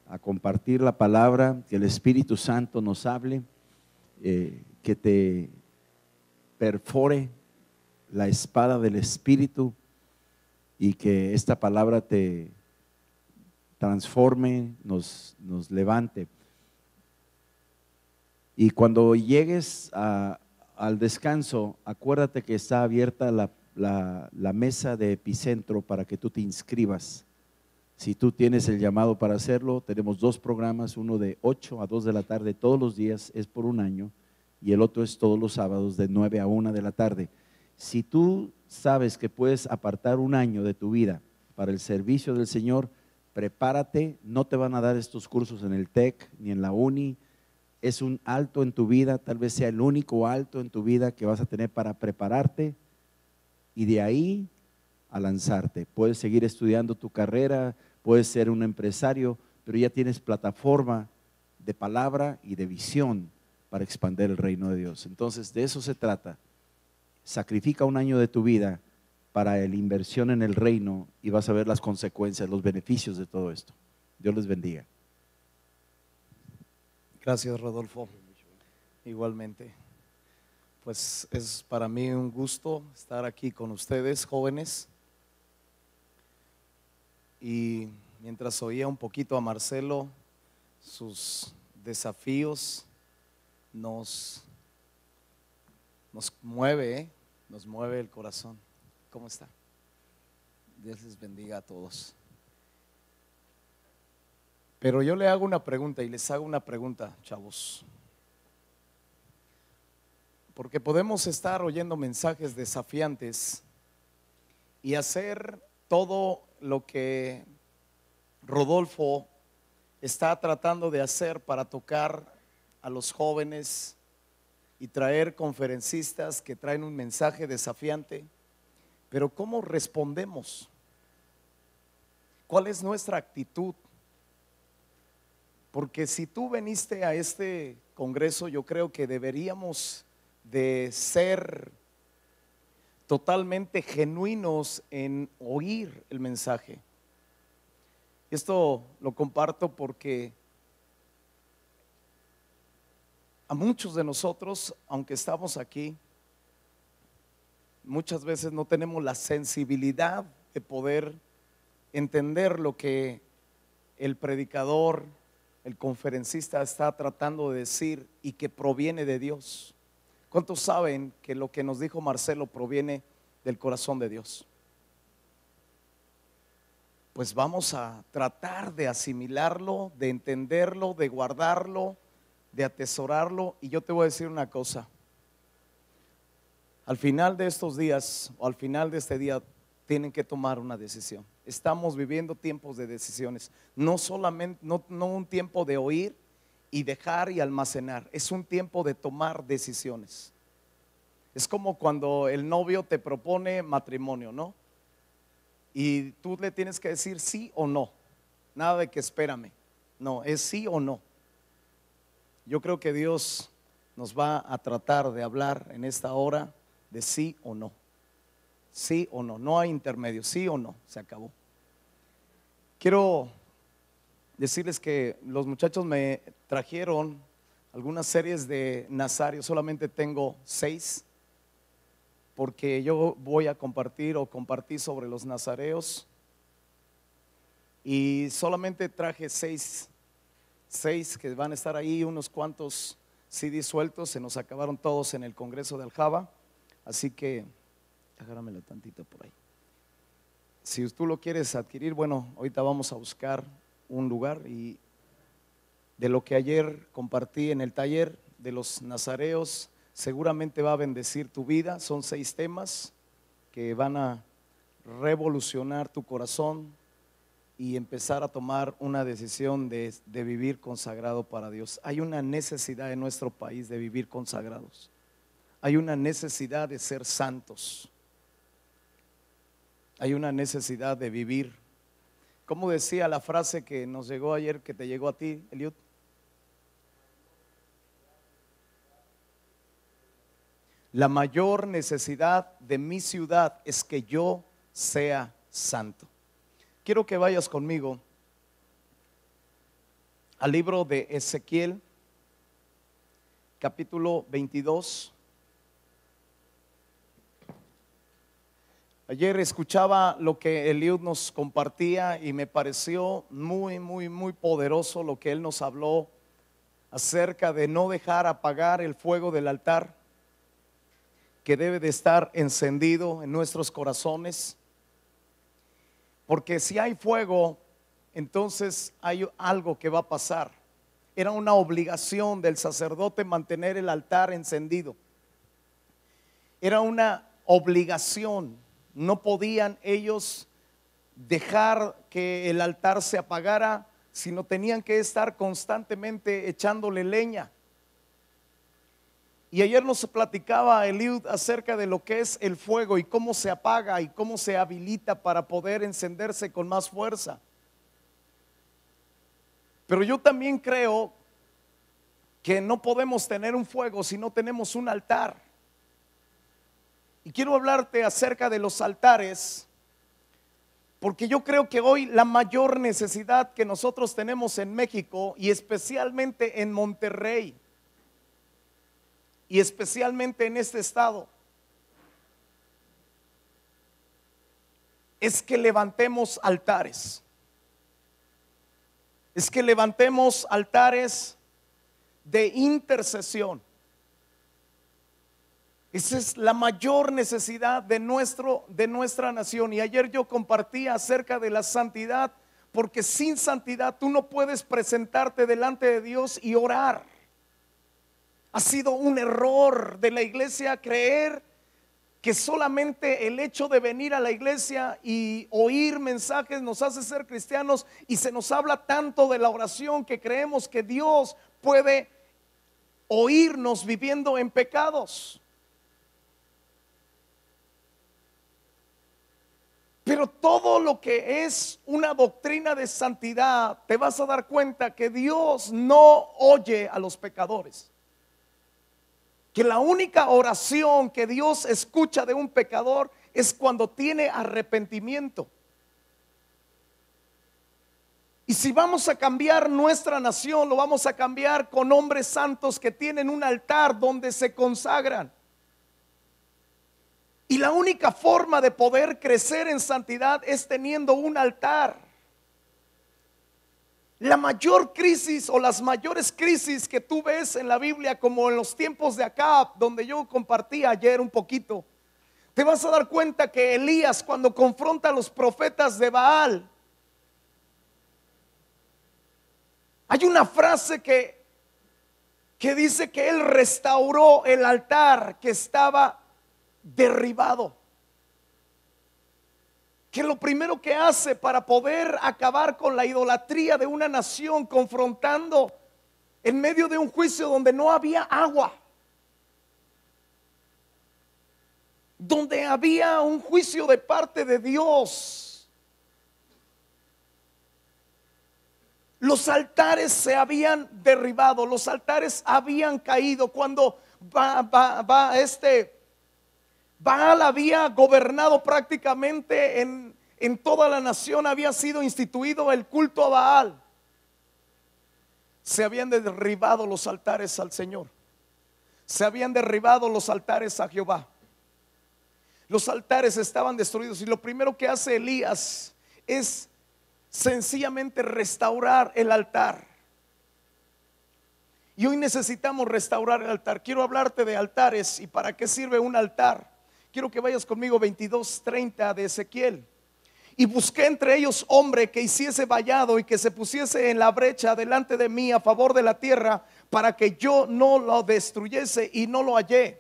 a compartir la palabra, que el Espíritu Santo nos hable, que te perfore la espada del Espíritu y que esta palabra te transforme, nos levante. Y cuando llegues al descanso, acuérdate que está abierta la mesa de Epicentro para que tú te inscribas. Si tú tienes el llamado para hacerlo, tenemos 2 programas, uno de 8 a 2 de la tarde todos los días, es por un año, y el otro es todos los sábados de 9 a 1 de la tarde. Si tú sabes que puedes apartar un año de tu vida para el servicio del Señor, prepárate. No te van a dar estos cursos en el TEC ni en la uni. Es un alto en tu vida, tal vez sea el único alto en tu vida que vas a tener para prepararte y de ahí a lanzarte. Puedes seguir estudiando tu carrera, puedes ser un empresario, pero ya tienes plataforma de palabra y de visión para expandir el reino de Dios. Entonces, de eso se trata. Sacrifica un año de tu vida para la inversión en el reino y vas a ver las consecuencias, los beneficios de todo esto. Dios les bendiga. Gracias, Rodolfo. Igualmente, pues es para mí un gusto estar aquí con ustedes, jóvenes. Y mientras oía un poquito a Marcelo, sus desafíos nos mueve, nos mueve el corazón. ¿Cómo está? Dios les bendiga a todos. Pero yo le hago una pregunta y les hago una pregunta, chavos. Porque podemos estar oyendo mensajes desafiantes y hacer todo lo que Rodolfo está tratando de hacer para tocar a los jóvenes y traer conferencistas que traen un mensaje desafiante. Pero ¿cómo respondemos? ¿Cuál es nuestra actitud? Porque si tú viniste a este congreso, yo creo que deberíamos de ser totalmente genuinos en oír el mensaje. Esto lo comparto porque a muchos de nosotros, aunque estamos aquí, muchas veces no tenemos la sensibilidad de poder entender lo que el predicador, el conferencista está tratando de decir y que proviene de Dios. ¿Cuántos saben que lo que nos dijo Marcelo proviene del corazón de Dios? Pues vamos a tratar de asimilarlo, de entenderlo, de guardarlo, de atesorarlo. Y yo te voy a decir una cosa: al final de estos días o al final de este día tienen que tomar una decisión. Estamos viviendo tiempos de decisiones, no solamente, no un tiempo de oír y dejar y almacenar, es un tiempo de tomar decisiones. Es como cuando el novio te propone matrimonio, ¿no? Y tú le tienes que decir sí o no, nada de que espérame, no, es sí o no. Yo creo que Dios nos va a tratar de hablar en esta hora de sí o no. Sí o no, no hay intermedio, sí o no, se acabó. Quiero decirles que los muchachos me trajeron algunas series de Nazario, solamente tengo 6, porque yo voy a compartir o compartí sobre los nazareos y solamente traje 6 que van a estar ahí, unos cuantos CDs sueltos, se nos acabaron todos en el Congreso de Aljaba, así que agárramelo tantito por ahí. Si tú lo quieres adquirir, bueno, ahorita vamos a buscar un lugar. Y de lo que ayer compartí en el taller de los nazareos, seguramente va a bendecir tu vida. Son 6 temas que van a revolucionar tu corazón y empezar a tomar una decisión de vivir consagrado para Dios. Hay una necesidad en nuestro país de vivir consagrados. Hay una necesidad de ser santos. Hay una necesidad de vivir. ¿Cómo decía la frase que nos llegó ayer, que te llegó a ti, Eliud? La mayor necesidad de mi ciudad es que yo sea santo. Quiero que vayas conmigo al libro de Ezequiel, capítulo 22. Ayer escuchaba lo que Eliud nos compartía y me pareció muy poderoso lo que él nos habló acerca de no dejar apagar el fuego del altar que debe de estar encendido en nuestros corazones, porque si hay fuego, entonces hay algo que va a pasar. Era una obligación del sacerdote mantener el altar encendido. Era una obligación. No podían ellos dejar que el altar se apagara, sino tenían que estar constantemente echándole leña. Y ayer nos platicaba Eliud acerca de lo que es el fuego y cómo se apaga y cómo se habilita para poder encenderse con más fuerza. Pero yo también creo que no podemos tener un fuego si no tenemos un altar. Y quiero hablarte acerca de los altares, porque yo creo que hoy la mayor necesidad que nosotros tenemos en México, y especialmente en Monterrey, y especialmente en este estado, es que levantemos altares. Es que levantemos altares de intercesión. Esa es la mayor necesidad de nuestra nación. Y ayer yo compartía acerca de la santidad, porque sin santidad tú no puedes presentarte delante de Dios y orar. Ha sido un error de la iglesia creer que solamente el hecho de venir a la iglesia y oír mensajes nos hace ser cristianos, y se nos habla tanto de la oración que creemos que Dios puede oírnos viviendo en pecados. Pero todo lo que es una doctrina de santidad, te vas a dar cuenta que Dios no oye a los pecadores. Que la única oración que Dios escucha de un pecador es cuando tiene arrepentimiento. Y si vamos a cambiar nuestra nación, lo vamos a cambiar con hombres santos que tienen un altar donde se consagran. Y la única forma de poder crecer en santidad es teniendo un altar. La mayor crisis o las mayores crisis que tú ves en la Biblia, como en los tiempos de Acab, donde yo compartí ayer un poquito, te vas a dar cuenta que Elías, cuando confronta a los profetas de Baal, hay una frase que dice que él restauró el altar que estaba derribado. Que lo primero que hace para poder acabar con la idolatría de una nación, confrontando en medio de un juicio donde no había agua, donde había un juicio de parte de Dios, los altares se habían derribado, los altares habían caído. Cuando Baal había gobernado prácticamente en toda la nación, había sido instituido el culto a Baal. Se habían derribado los altares al Señor. Se habían derribado los altares a Jehová. Los altares estaban destruidos, y lo primero que hace Elías es sencillamente restaurar el altar. Y hoy necesitamos restaurar el altar. Quiero hablarte de altares y para qué sirve un altar. Quiero que vayas conmigo 22:30 de Ezequiel. Y busqué entre ellos hombre que hiciese vallado y que se pusiese en la brecha delante de mí a favor de la tierra, para que yo no lo destruyese, y no lo hallé.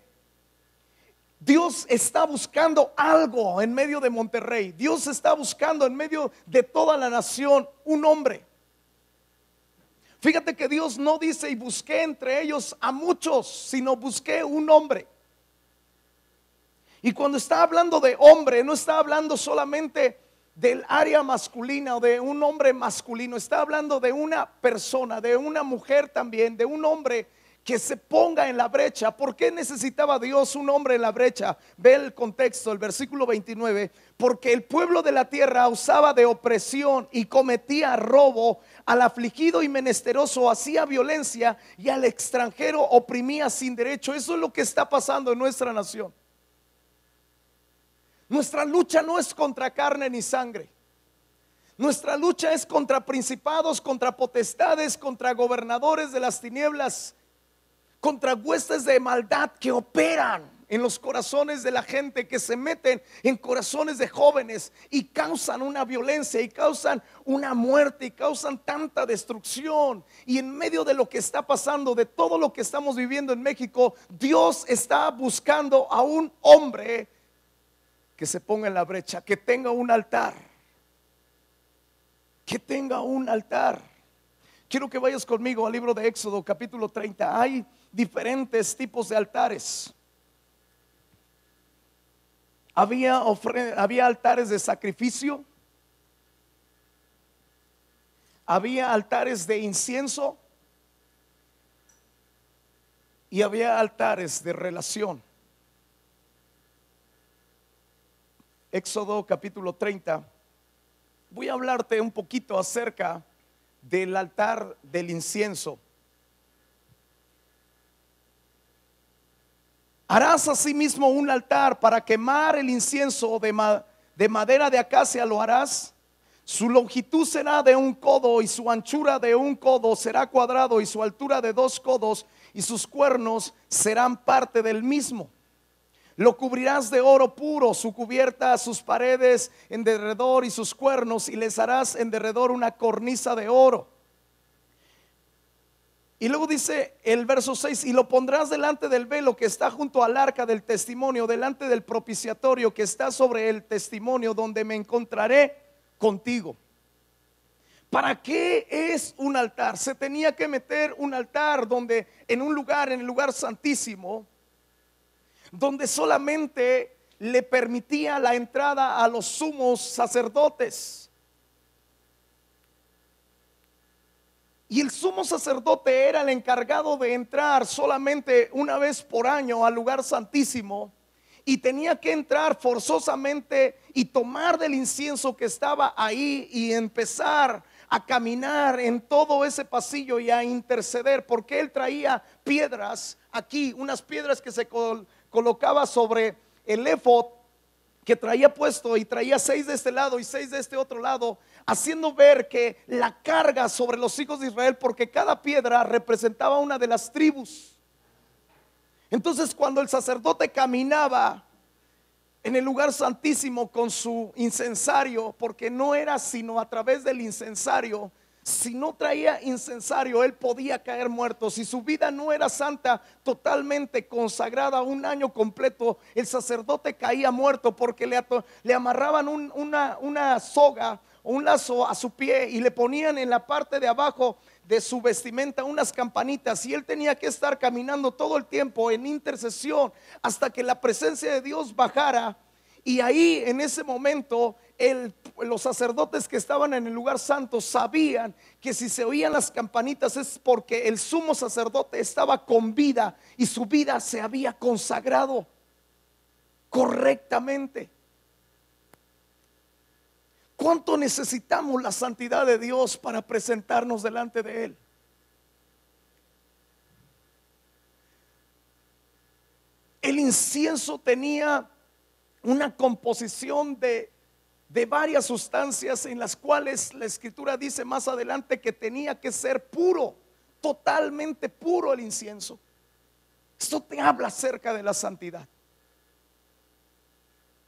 Dios está buscando algo en medio de Monterrey. Dios está buscando en medio de toda la nación un hombre. Fíjate que Dios no dice y busqué entre ellos a muchos, sino busqué un hombre. Y cuando está hablando de hombre, no está hablando solamente del área masculina o de un hombre masculino. Está hablando de una persona, de una mujer también, de un hombre que se ponga en la brecha. ¿Por qué necesitaba Dios un hombre en la brecha? Ve el contexto, el versículo 29. Porque el pueblo de la tierra usaba de opresión y cometía robo, al afligido y menesteroso hacía violencia, y al extranjero oprimía sin derecho. Eso es lo que está pasando en nuestra nación. Nuestra lucha no es contra carne ni sangre. Nuestra lucha es contra principados, contra potestades, contra gobernadores de las tinieblas, contra huestes de maldad que operan en los corazones de la gente, que se meten en corazones de jóvenes y causan una violencia y causan una muerte y causan tanta destrucción. Y en medio de lo que está pasando, de todo lo que estamos viviendo en México, Dios está buscando a un hombre que se ponga en la brecha, que tenga un altar, que tenga un altar. Quiero que vayas conmigo al libro de Éxodo capítulo 30. Hay diferentes tipos de altares. Había altares de sacrificio, había altares de incienso y había altares de relación. Éxodo capítulo 30. Voy a hablarte un poquito acerca del altar del incienso. Harás asimismo un altar para quemar el incienso de madera de acacia lo harás. Su longitud será de 1 codo y su anchura de 1 codo será cuadrado y su altura de 2 codos y sus cuernos serán parte del mismo. Lo cubrirás de oro puro, su cubierta, sus paredes en derredor y sus cuernos, y les harás en derredor una cornisa de oro. Y luego dice el verso 6: y lo pondrás delante del velo que está junto al arca del testimonio, delante del propiciatorio que está sobre el testimonio, donde me encontraré contigo. ¿Para qué es un altar? Se tenía que meter un altar donde, en un lugar, en el lugar santísimo, donde solamente le permitía la entrada a los sumos sacerdotes. Y el sumo sacerdote era el encargado de entrar solamente una vez por año al lugar santísimo, y tenía que entrar forzosamente y tomar del incienso que estaba ahí y empezar a caminar en todo ese pasillo y a interceder, porque él traía piedras aquí, unas piedras que se colocaba sobre el éfod que traía puesto, y traía 6 de este lado y 6 de este otro lado, haciendo ver que la carga sobre los hijos de Israel, porque cada piedra representaba una de las tribus. Entonces, cuando el sacerdote caminaba en el lugar santísimo con su incensario, porque no era sino a través del incensario, si no traía incensario, él podía caer muerto. Si su vida no era santa, totalmente consagrada, un año completo, el sacerdote caía muerto, porque le amarraban una soga o un lazo a su pie y le ponían en la parte de abajo de su vestimenta unas campanitas, y él tenía que estar caminando todo el tiempo en intercesión hasta que la presencia de Dios bajara. Y ahí, en ese momento, los sacerdotes que estaban en el lugar santo sabían que si se oían las campanitas es porque el sumo sacerdote estaba con vida y su vida se había consagrado correctamente. ¿Cuánto necesitamos la santidad de Dios para presentarnos delante de Él? El incienso tenía una composición de varias sustancias, en las cuales la escritura dice más adelante que tenía que ser puro, totalmente puro el incienso. Esto te habla acerca de la santidad.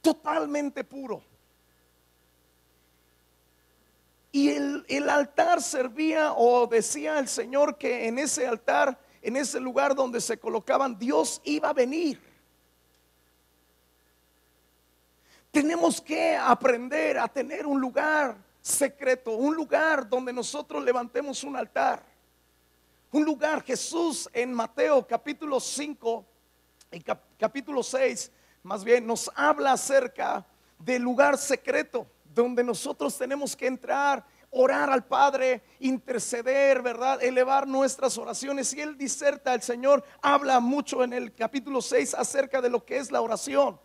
Totalmente puro. Y el altar servía, o decía el Señor que en ese altar, en ese lugar donde se colocaban, Dios iba a venir. Tenemos que aprender a tener un lugar secreto, un lugar donde nosotros levantemos un altar. Un lugar, Jesús en Mateo capítulo 5 y capítulo 6, más bien, nos habla acerca del lugar secreto, donde nosotros tenemos que entrar orar al Padre, interceder, ¿verdad? Elevar nuestras oraciones. Y él diserta, el Señor habla mucho en el capítulo 6 acerca de lo que es la oración.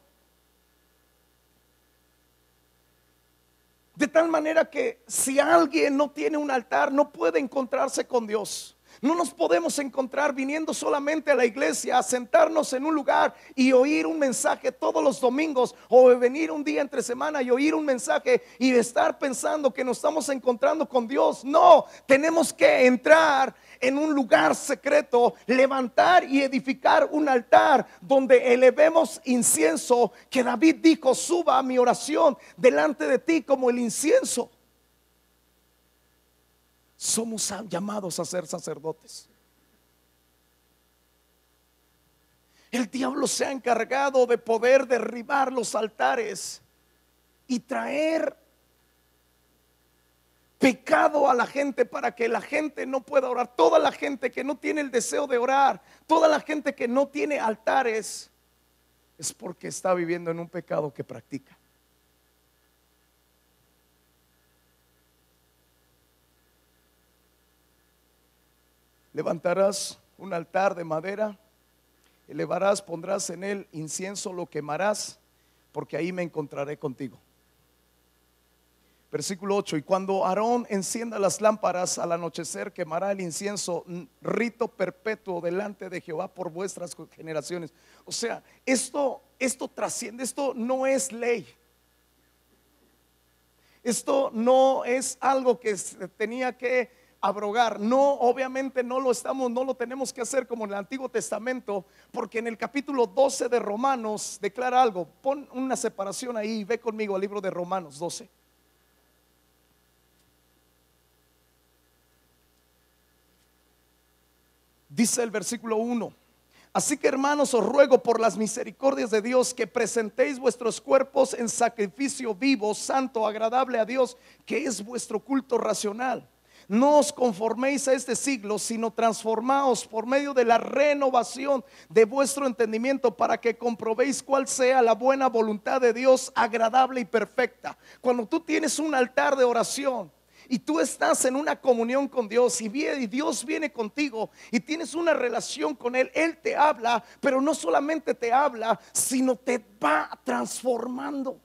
De tal manera que si alguien no tiene un altar, no puede encontrarse con Dios. No nos podemos encontrar viniendo solamente a la iglesia, a sentarnos en un lugar y oír un mensaje todos los domingos, o venir un día entre semana y oír un mensaje y estar pensando que nos estamos encontrando con Dios. No, tenemos que entrar en un lugar secreto, levantar y edificar un altar donde elevemos incienso, que David dijo: suba mi oración delante de ti como el incienso. Somos llamados a ser sacerdotes. El diablo se ha encargado de poder derribar los altares y traer pecado a la gente para que la gente no pueda orar. Toda la gente que no tiene el deseo de orar, toda la gente que no tiene altares, es porque está viviendo en un pecado que practica. Levantarás un altar de madera, elevarás, pondrás en él incienso, lo quemarás, porque ahí me encontraré contigo. Versículo 8: y cuando Aarón encienda las lámparas al anochecer, quemará el incienso, rito perpetuo delante de Jehová por vuestras generaciones. O sea, esto trasciende, esto no es ley. Esto no es algo que se tenía que abrogar. No, obviamente no lo tenemos que hacer como en el Antiguo Testamento, porque en el capítulo 12 de Romanos declara algo. Pon una separación ahí, ve conmigo al libro de Romanos 12. Dice el versículo 1: así que, hermanos, os ruego por las misericordias de Dios que presentéis vuestros cuerpos en sacrificio vivo, santo, agradable a Dios, que es vuestro culto racional. No os conforméis a este siglo, sino transformaos por medio de la renovación de vuestro entendimiento, para que comprobéis cuál sea la buena voluntad de Dios, agradable y perfecta. Cuando tú tienes un altar de oración y tú estás en una comunión con Dios, y Dios viene contigo y tienes una relación con Él, Él te habla, pero no solamente te habla, sino te va transformando.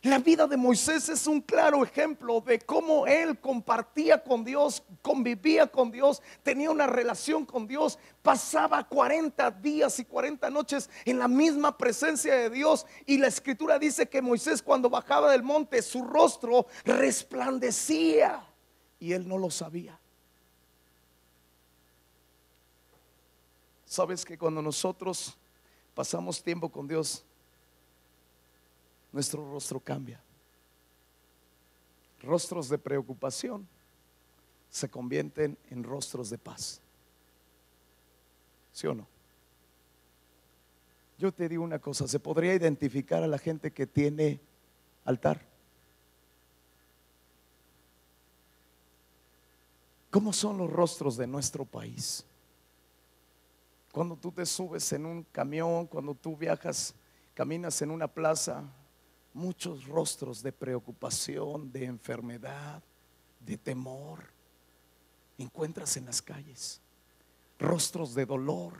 La vida de Moisés es un claro ejemplo de cómo él compartía con Dios, convivía con Dios, tenía una relación con Dios, pasaba 40 días y 40 noches en la misma presencia de Dios. Y la escritura dice que Moisés, cuando bajaba del monte, su rostro resplandecía y él no lo sabía. Sabes que cuando nosotros pasamos tiempo con Dios, nuestro rostro cambia. Rostros de preocupación se convierten en rostros de paz. ¿Sí o no? Yo te digo una cosa: se podría identificar a la gente que tiene altar. ¿Cómo son los rostros de nuestro país? Cuando tú te subes en un camión, cuando tú viajas, caminas en una plaza, muchos rostros de preocupación, de enfermedad, de temor encuentras en las calles. Rostros de dolor.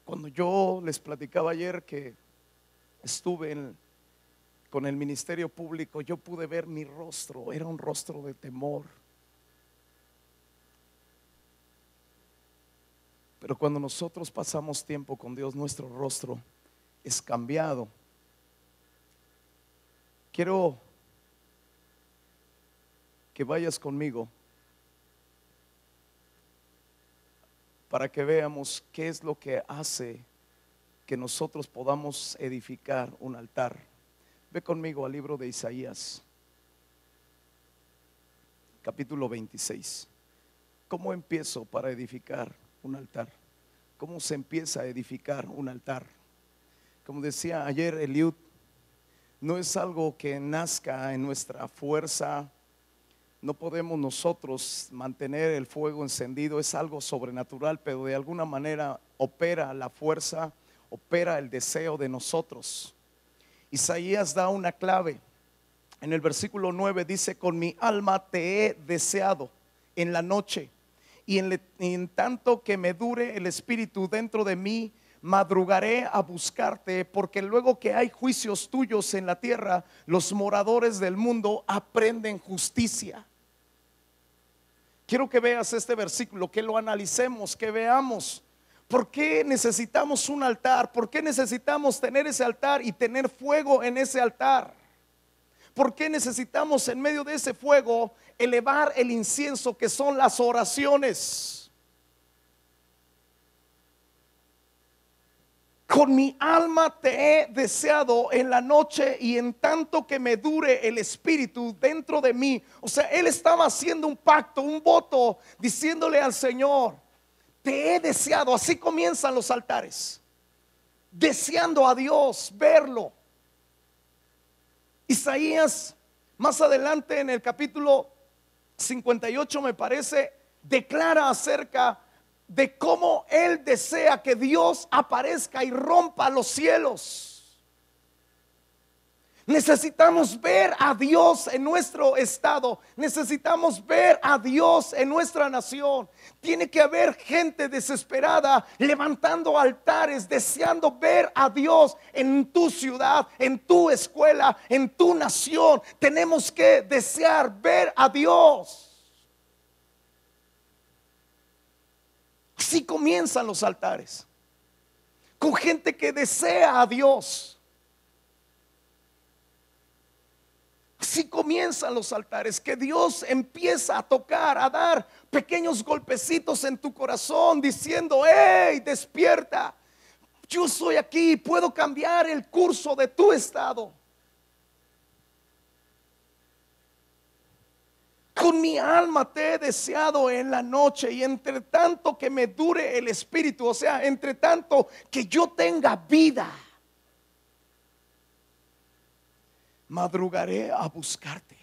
Cuando yo les platicaba ayer que estuve con el ministerio público, yo pude ver mi rostro, era un rostro de temor. Pero cuando nosotros pasamos tiempo con Dios, nuestro rostro es cambiado. Quiero que vayas conmigo para que veamos qué es lo que hace que nosotros podamos edificar un altar. Ve conmigo al libro de Isaías, capítulo 26. ¿Cómo empiezo para edificar un altar? ¿Cómo se empieza a edificar un altar? Como decía ayer Eliud, no es algo que nazca en nuestra fuerza. No podemos nosotros mantener el fuego encendido. Es algo sobrenatural, pero de alguna manera opera la fuerza, opera el deseo de nosotros. Isaías da una clave. En el versículo 9 dice: con mi alma te he deseado en la noche, y en tanto que me dure el espíritu dentro de mí, madrugaré a buscarte, porque luego que hay juicios tuyos en la tierra, los moradores del mundo aprenden justicia. Quiero que veas este versículo, que lo analicemos, que veamos por qué necesitamos un altar, por qué necesitamos tener ese altar y tener fuego en ese altar. ¿Por qué necesitamos en medio de ese fuego elevar el incienso, que son las oraciones? Con mi alma te he deseado en la noche, y en tanto que me dure el espíritu dentro de mí. O sea, él estaba haciendo un pacto, un voto, diciéndole al Señor: te he deseado. Así comienzan los altares, deseando a Dios, verlo. Isaías, más adelante en el capítulo 58, me parece, declara acerca de cómo él desea que Dios aparezca y rompa los cielos. Necesitamos ver a Dios en nuestro estado. Necesitamos ver a Dios en nuestra nación. Tiene que haber gente desesperada levantando altares, deseando ver a Dios en tu ciudad, en tu escuela, en tu nación. Tenemos que desear ver a Dios. Así comienzan los altares, con gente que desea a Dios. Así comienzan los altares, que Dios empieza a tocar, a dar pequeños golpecitos en tu corazón, diciendo: hey, despierta, yo soy aquí, puedo cambiar el curso de tu estado. Con mi alma te he deseado en la noche, y entre tanto que me dure el espíritu, o sea, entre tanto que yo tenga vida, madrugaré a buscarte.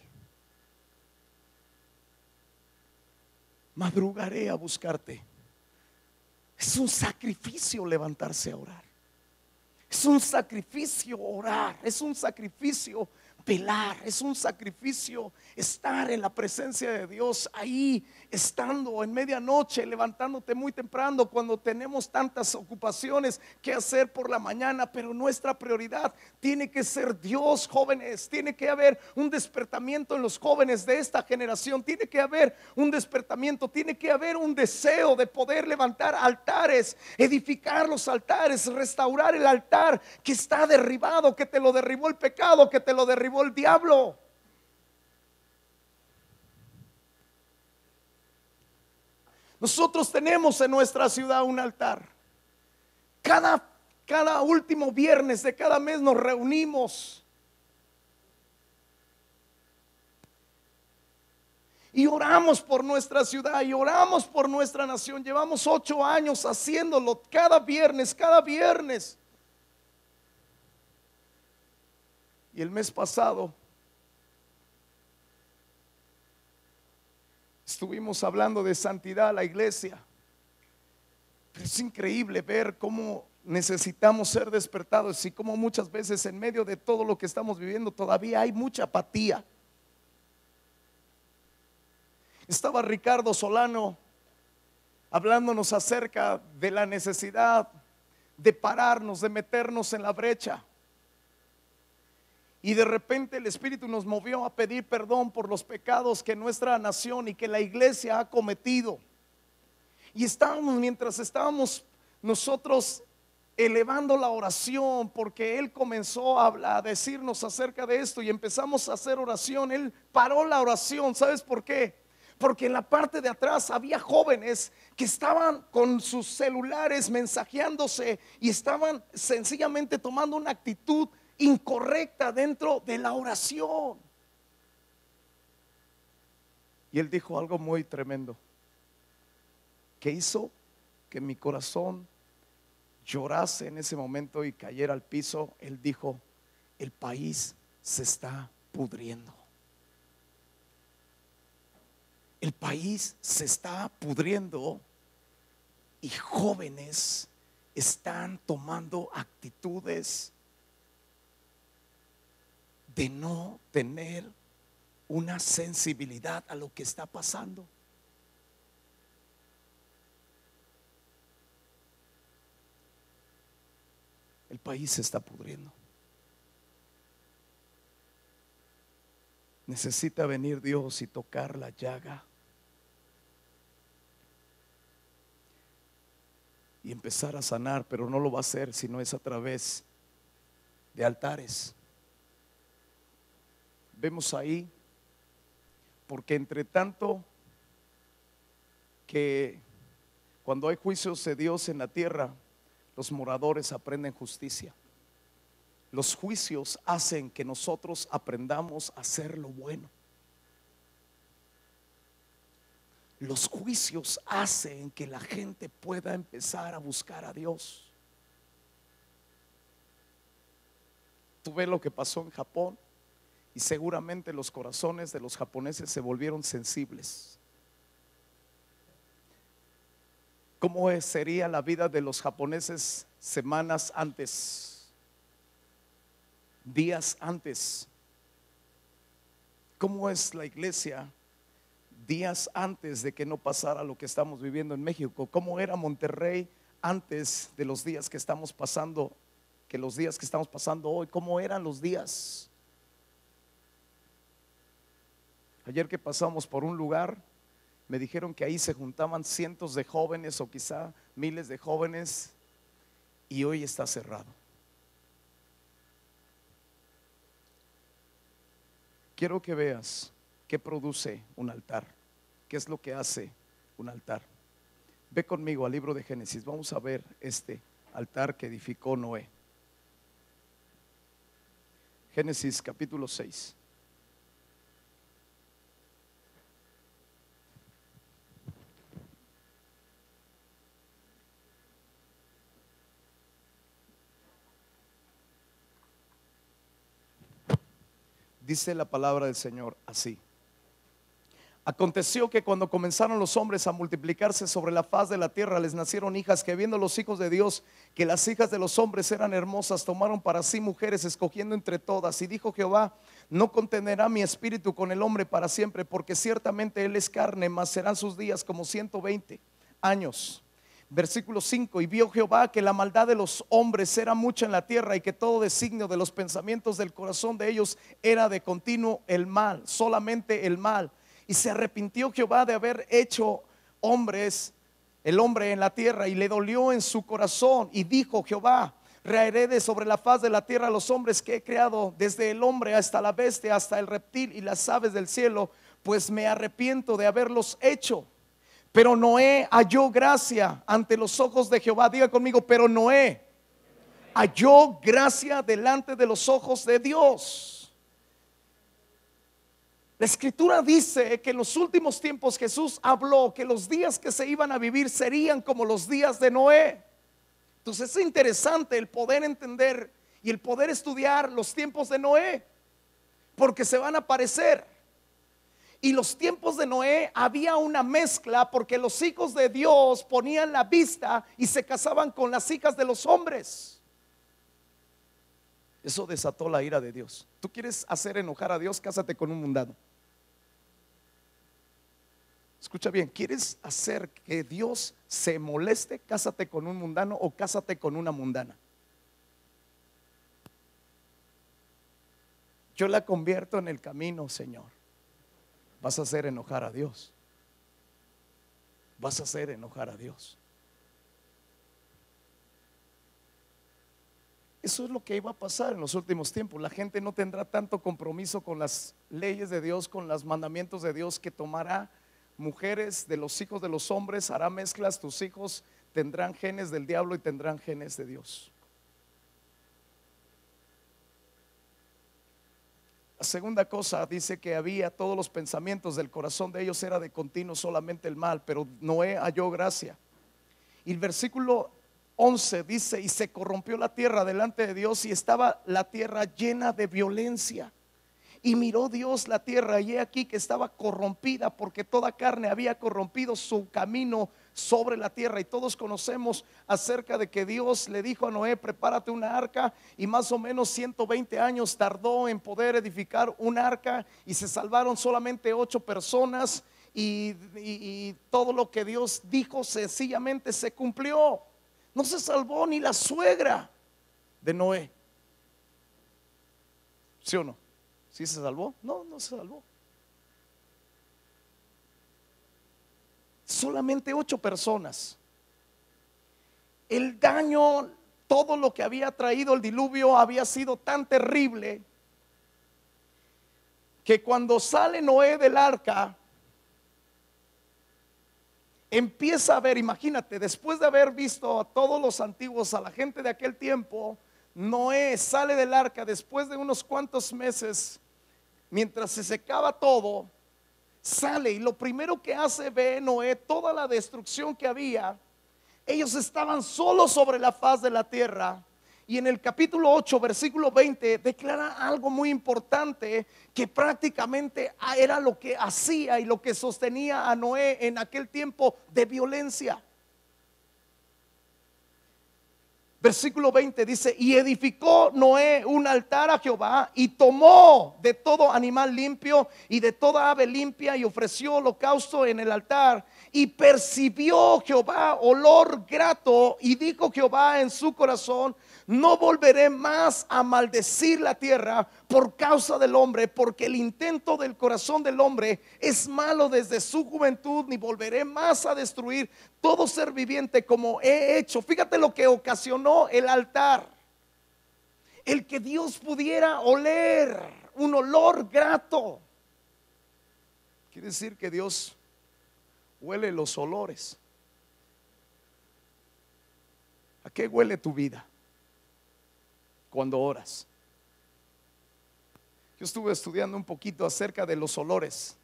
Madrugaré a buscarte. Es un sacrificio levantarse a orar. Es un sacrificio orar. Es un sacrificio velar. Es un sacrificio estar en la presencia de Dios, ahí estando en medianoche, levantándote muy temprano cuando tenemos tantas ocupaciones que hacer por la mañana. Pero nuestra prioridad tiene que ser Dios, jóvenes. Tiene que haber un despertamiento en los jóvenes de esta generación. Tiene que haber un despertamiento, tiene que haber un deseo de poder levantar altares, edificar los altares, restaurar el altar que está derribado, que te lo derribó el pecado, que te lo derribó el diablo. Nosotros tenemos en nuestra ciudad un altar. Cada último viernes de cada mes nos reunimos y oramos por nuestra ciudad y oramos por nuestra nación. Llevamos 8 años haciéndolo cada viernes, cada viernes. Y el mes pasado estuvimos hablando de santidad a la iglesia. Pero es increíble ver cómo necesitamos ser despertados y cómo muchas veces en medio de todo lo que estamos viviendo todavía hay mucha apatía. Estaba Ricardo Solano hablándonos acerca de la necesidad de pararnos, de meternos en la brecha. Y de repente el Espíritu nos movió a pedir perdón por los pecados que nuestra nación y que la iglesia ha cometido. Y mientras estábamos nosotros elevando la oración, porque él comenzó a decirnos acerca de esto y empezamos a hacer oración, él paró la oración. ¿Sabes por qué? Porque en la parte de atrás había jóvenes que estaban con sus celulares mensajeándose y estaban sencillamente tomando una actitud incorrecta dentro de la oración. Y él dijo algo muy tremendo, que hizo que mi corazón llorase en ese momento y cayera al piso. Él dijo: el país se está pudriendo. El país se está pudriendo y jóvenes están tomando actitudes de no tener una sensibilidad a lo que está pasando. El país se está pudriendo. Necesita venir Dios y tocar la llaga y empezar a sanar, pero no lo va a hacer si no es a través de altares. Vemos ahí, porque entre tanto que cuando hay juicios de Dios en la tierra, los moradores aprenden justicia. Los juicios hacen que nosotros aprendamos a hacer lo bueno. Los juicios hacen que la gente pueda empezar a buscar a Dios. Tú ves lo que pasó en Japón y seguramente los corazones de los japoneses se volvieron sensibles. ¿Cómo sería la vida de los japoneses semanas antes, días antes? ¿Cómo es la iglesia días antes de que no pasara lo que estamos viviendo en México? ¿Cómo era Monterrey antes de los días que estamos pasando, que los días que estamos pasando hoy? ¿Cómo eran los días? Ayer que pasamos por un lugar, me dijeron que ahí se juntaban cientos de jóvenes o quizá miles de jóvenes, y hoy está cerrado. Quiero que veas qué produce un altar, qué es lo que hace un altar. Ve conmigo al libro de Génesis, vamos a ver este altar que edificó Noé. Génesis capítulo 6. Dice la palabra del Señor así: aconteció que cuando comenzaron los hombres a multiplicarse sobre la faz de la tierra, les nacieron hijas, que viendo los hijos de Dios que las hijas de los hombres eran hermosas, tomaron para sí mujeres, escogiendo entre todas. Y dijo Jehová: no contenderá mi espíritu con el hombre para siempre, porque ciertamente él es carne, mas serán sus días como 120 años. Versículo 5: y vio Jehová que la maldad de los hombres era mucha en la tierra, y que todo designio de los pensamientos del corazón de ellos era de continuo el mal, solamente el mal. Y se arrepintió Jehová de haber hecho hombres, el hombre en la tierra, y le dolió en su corazón. Y dijo Jehová: raeré de sobre la faz de la tierra a los hombres que he creado, desde el hombre hasta la bestia, hasta el reptil y las aves del cielo, pues me arrepiento de haberlos hecho. Pero Noé halló gracia ante los ojos de Jehová. Diga conmigo: pero Noé halló gracia delante de los ojos de Dios. La escritura dice que en los últimos tiempos Jesús habló que los días que se iban a vivir serían como los días de Noé. Entonces es interesante el poder entender y el poder estudiar los tiempos de Noé, porque se van a parecer. Y los tiempos de Noé había una mezcla, porque los hijos de Dios ponían la vista y se casaban con las hijas de los hombres. Eso desató la ira de Dios. ¿Tú quieres hacer enojar a Dios? Cásate con un mundano. Escucha bien, ¿quieres hacer que Dios se moleste? Cásate con un mundano o cásate con una mundana. Yo la convierto en el camino, Señor. Vas a hacer enojar a Dios. Vas a hacer enojar a Dios. Eso es lo que iba a pasar en los últimos tiempos. La gente no tendrá tanto compromiso con las leyes de Dios, con los mandamientos de Dios, que tomará mujeres de los hijos de los hombres, hará mezclas. Tus hijos tendrán genes del diablo y tendrán genes de Dios. La segunda cosa dice que había todos los pensamientos del corazón de ellos era de continuo solamente el mal, pero Noé halló gracia. Y el versículo 11 dice: y se corrompió la tierra delante de Dios, y estaba la tierra llena de violencia. Y miró Dios la tierra, y he aquí que estaba corrompida, porque toda carne había corrompido su camino sobre la tierra. Y todos conocemos acerca de que Dios le dijo a Noé: prepárate una arca, y más o menos 120 años tardó en poder edificar un arca, y se salvaron solamente 8 personas, y todo lo que Dios dijo sencillamente se cumplió. No se salvó ni la suegra de Noé. ¿Sí o no? ¿Sí se salvó? No, no se salvó. Solamente 8 personas. El daño, todo lo que había traído el diluvio había sido tan terrible que cuando sale Noé del arca, empieza a ver, imagínate, después de haber visto a todos los antiguos, a la gente de aquel tiempo, Noé sale del arca después de unos cuantos meses, mientras se secaba todo, sale, y lo primero que hace, ve Noé toda la destrucción que había. Ellos estaban solos sobre la faz de la tierra. Y en el capítulo 8, versículo 20, declara algo muy importante, que prácticamente era lo que hacía y lo que sostenía a Noé en aquel tiempo de violencia. Versículo 20 dice: y edificó Noé un altar a Jehová, y tomó de todo animal limpio y de toda ave limpia, y ofreció holocausto en el altar. Y percibió Jehová olor grato, y dijo Jehová en su corazón: no volveré más a maldecir la tierra por causa del hombre, porque el intento del corazón del hombre es malo desde su juventud, ni volveré más a destruir todo ser viviente como he hecho. Fíjate lo que ocasionó el altar: el que Dios pudiera oler un olor grato. Quiere decir que Dios huele los olores. ¿A qué huele tu vida cuando oras? Yo estuve estudiando un poquito acerca de los olores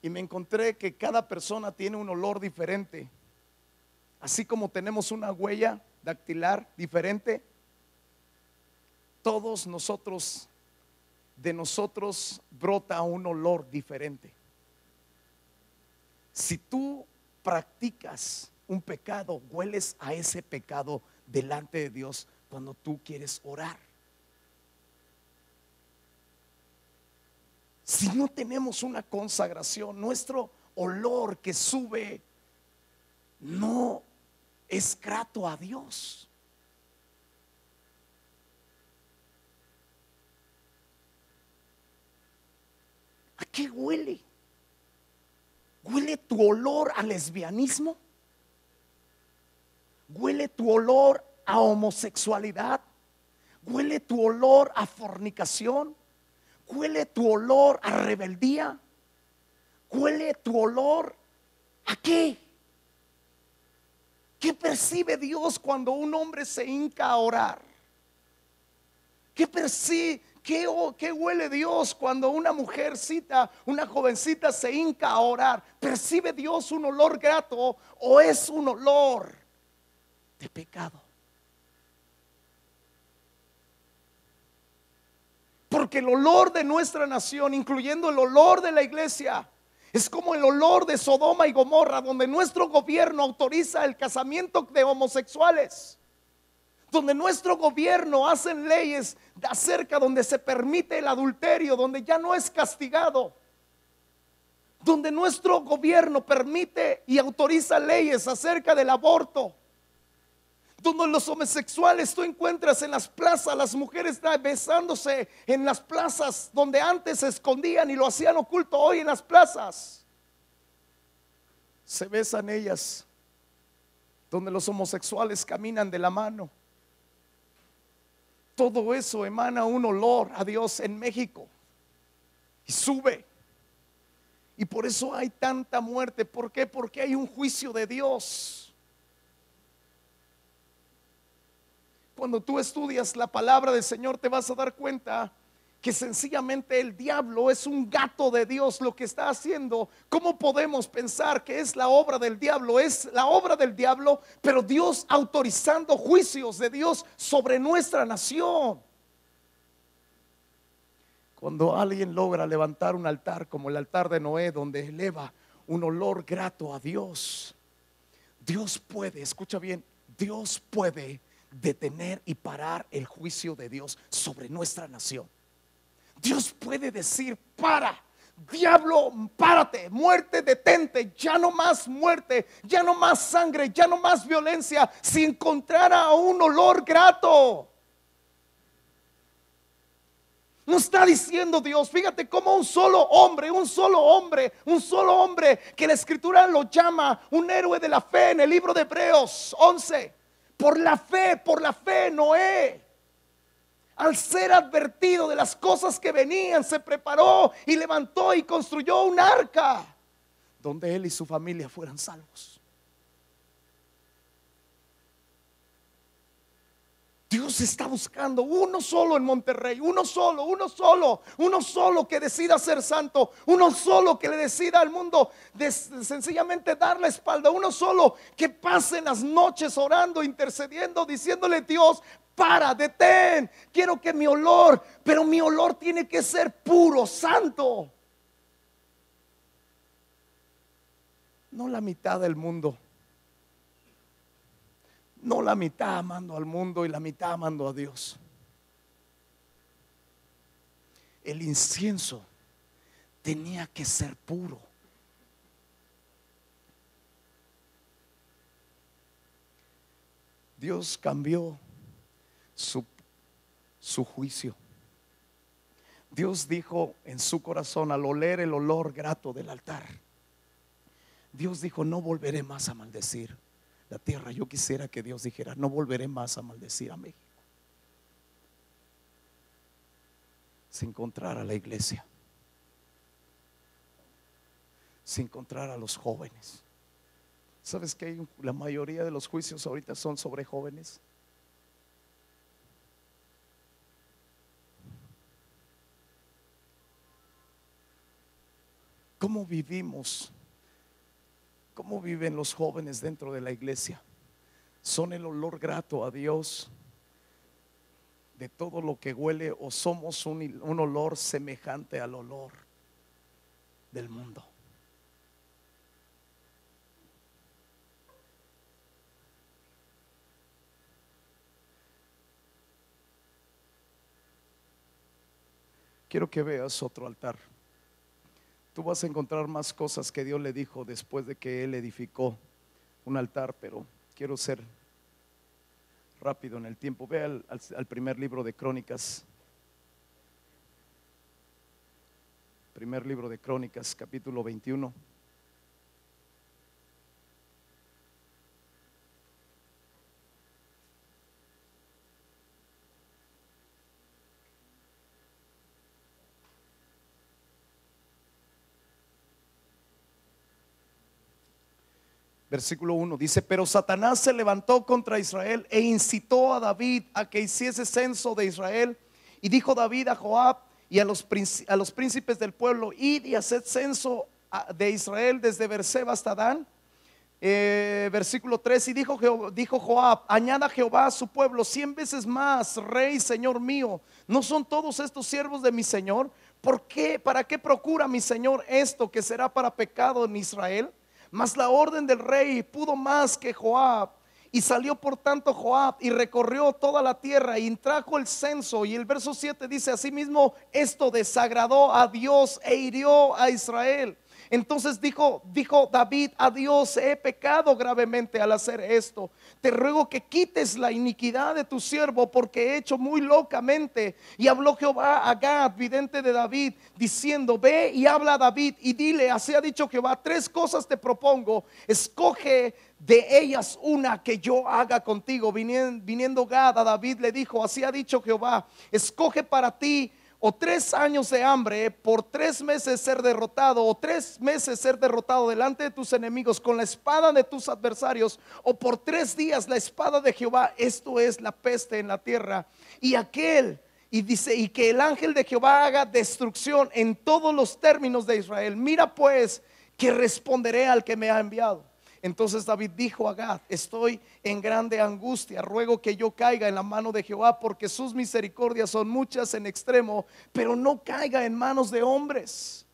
y me encontré que cada persona tiene un olor diferente. Así como tenemos una huella dactilar diferente, todos nosotros, de nosotros brota un olor diferente. Si tú practicas un pecado, hueles a ese pecado delante de Dios cuando tú quieres orar. Si no tenemos una consagración, nuestro olor que sube no es grato a Dios. ¿A qué huele? ¿Huele tu olor a lesbianismo? ¿Huele tu olor a homosexualidad? ¿Huele tu olor a fornicación? ¿Huele tu olor a rebeldía? ¿Huele tu olor a qué? ¿Qué percibe Dios cuando un hombre se hinca a orar? ¿Qué percibe? ¿Qué huele Dios cuando una mujercita, una jovencita se hinca a orar? ¿Percibe Dios un olor grato o es un olor de pecado? Porque el olor de nuestra nación, incluyendo el olor de la iglesia, es como el olor de Sodoma y Gomorra, donde nuestro gobierno autoriza el casamiento de homosexuales, donde nuestro gobierno hace leyes acerca donde se permite el adulterio, donde ya no es castigado, donde nuestro gobierno permite y autoriza leyes acerca del aborto, donde los homosexuales tú encuentras en las plazas, las mujeres besándose en las plazas donde antes se escondían y lo hacían oculto. Hoy en las plazas se besan ellas, donde los homosexuales caminan de la mano. Todo eso emana un olor a Dios en México y sube. Y por eso hay tanta muerte. ¿Por qué? Porque hay un juicio de Dios. Cuando tú estudias la palabra del Señor, te vas a dar cuenta que sencillamente el diablo es un gato de Dios lo que está haciendo. ¿Cómo podemos pensar que es la obra del diablo? Es la obra del diablo, pero Dios autorizando juicios de Dios sobre nuestra nación. Cuando alguien logra levantar un altar como el altar de Noé, donde eleva un olor grato a Dios, Dios puede, escucha bien, Dios puede detener y parar el juicio de Dios sobre nuestra nación. Dios puede decir: para, diablo, párate, muerte, detente, ya no más muerte, ya no más sangre, ya no más violencia, si encontrara un olor grato. No está diciendo Dios, fíjate cómo un solo hombre que la escritura lo llama un héroe de la fe en el libro de Hebreos 11. Por la fe, Noé, al ser advertido de las cosas que venían, se preparó y levantó y construyó un arca donde él y su familia fueran salvos. Dios está buscando uno solo en Monterrey, uno solo que decida ser santo, uno solo que le decida al mundo sencillamente dar la espalda, uno solo que pase las noches orando, intercediendo, diciéndole: Dios, para, detén, quiero que mi olor, pero mi olor tiene que ser puro, santo. No la mitad del mundo. No la mitad amando al mundo y la mitad amando a Dios. El incienso tenía que ser puro. Dios cambió su juicio. Dios dijo en su corazón, al oler el olor grato del altar, Dios dijo: no volveré más a maldecir la tierra. Yo quisiera que Dios dijera: no volveré más a maldecir a México. Se encontrara la iglesia, se encontrara a los jóvenes. ¿Sabes que la mayoría de los juicios ahorita son sobre jóvenes? ¿Cómo vivimos? ¿Cómo viven los jóvenes dentro de la iglesia? ¿Son el olor grato a Dios de todo lo que huele, o somos un olor semejante al olor del mundo? Quiero que veas otro altar. Tú vas a encontrar más cosas que Dios le dijo después de que Él edificó un altar, pero quiero ser rápido en el tiempo. Ve al primer libro de Crónicas. Primer libro de Crónicas, capítulo 21. Versículo 1 dice: pero Satanás se levantó contra Israel e incitó a David a que hiciese censo de Israel. Y dijo David a Joab y a los príncipes del pueblo: id y haced censo de Israel desde Beerseba hasta Dan. Versículo 3: y dijo Joab: añada Jehová a su pueblo 100 veces más, rey, señor mío. ¿No son todos estos siervos de mi señor? ¿Por qué? ¿Para qué procura mi señor esto, que será para pecado en Israel? Mas la orden del rey pudo más que Joab. Y salió por tanto Joab y recorrió toda la tierra y trajo el censo. Y el verso 7 dice: asimismo esto desagradó a Dios e hirió a Israel. Entonces dijo David a Dios: he pecado gravemente al hacer esto. Te ruego que quites la iniquidad de tu siervo, porque he hecho muy locamente. Y habló Jehová a Gad, vidente de David, diciendo: ve y habla a David y dile: así ha dicho Jehová, 3 cosas te propongo, escoge de ellas una que yo haga contigo. Viniendo Gad a David le dijo: así ha dicho Jehová, escoge para ti o 3 años de hambre, por 3 meses ser derrotado, o 3 meses ser derrotado delante de tus enemigos con la espada de tus adversarios, o por 3 días la espada de Jehová, esto es la peste en la tierra. Y dice: y que el ángel de Jehová haga destrucción en todos los términos de Israel. Mira pues que responderé al que me ha enviado. Entonces David dijo a Gad: estoy en grande angustia, ruego que yo caiga en la mano de Jehová, porque sus misericordias son muchas en extremo, pero no caiga en manos de hombres.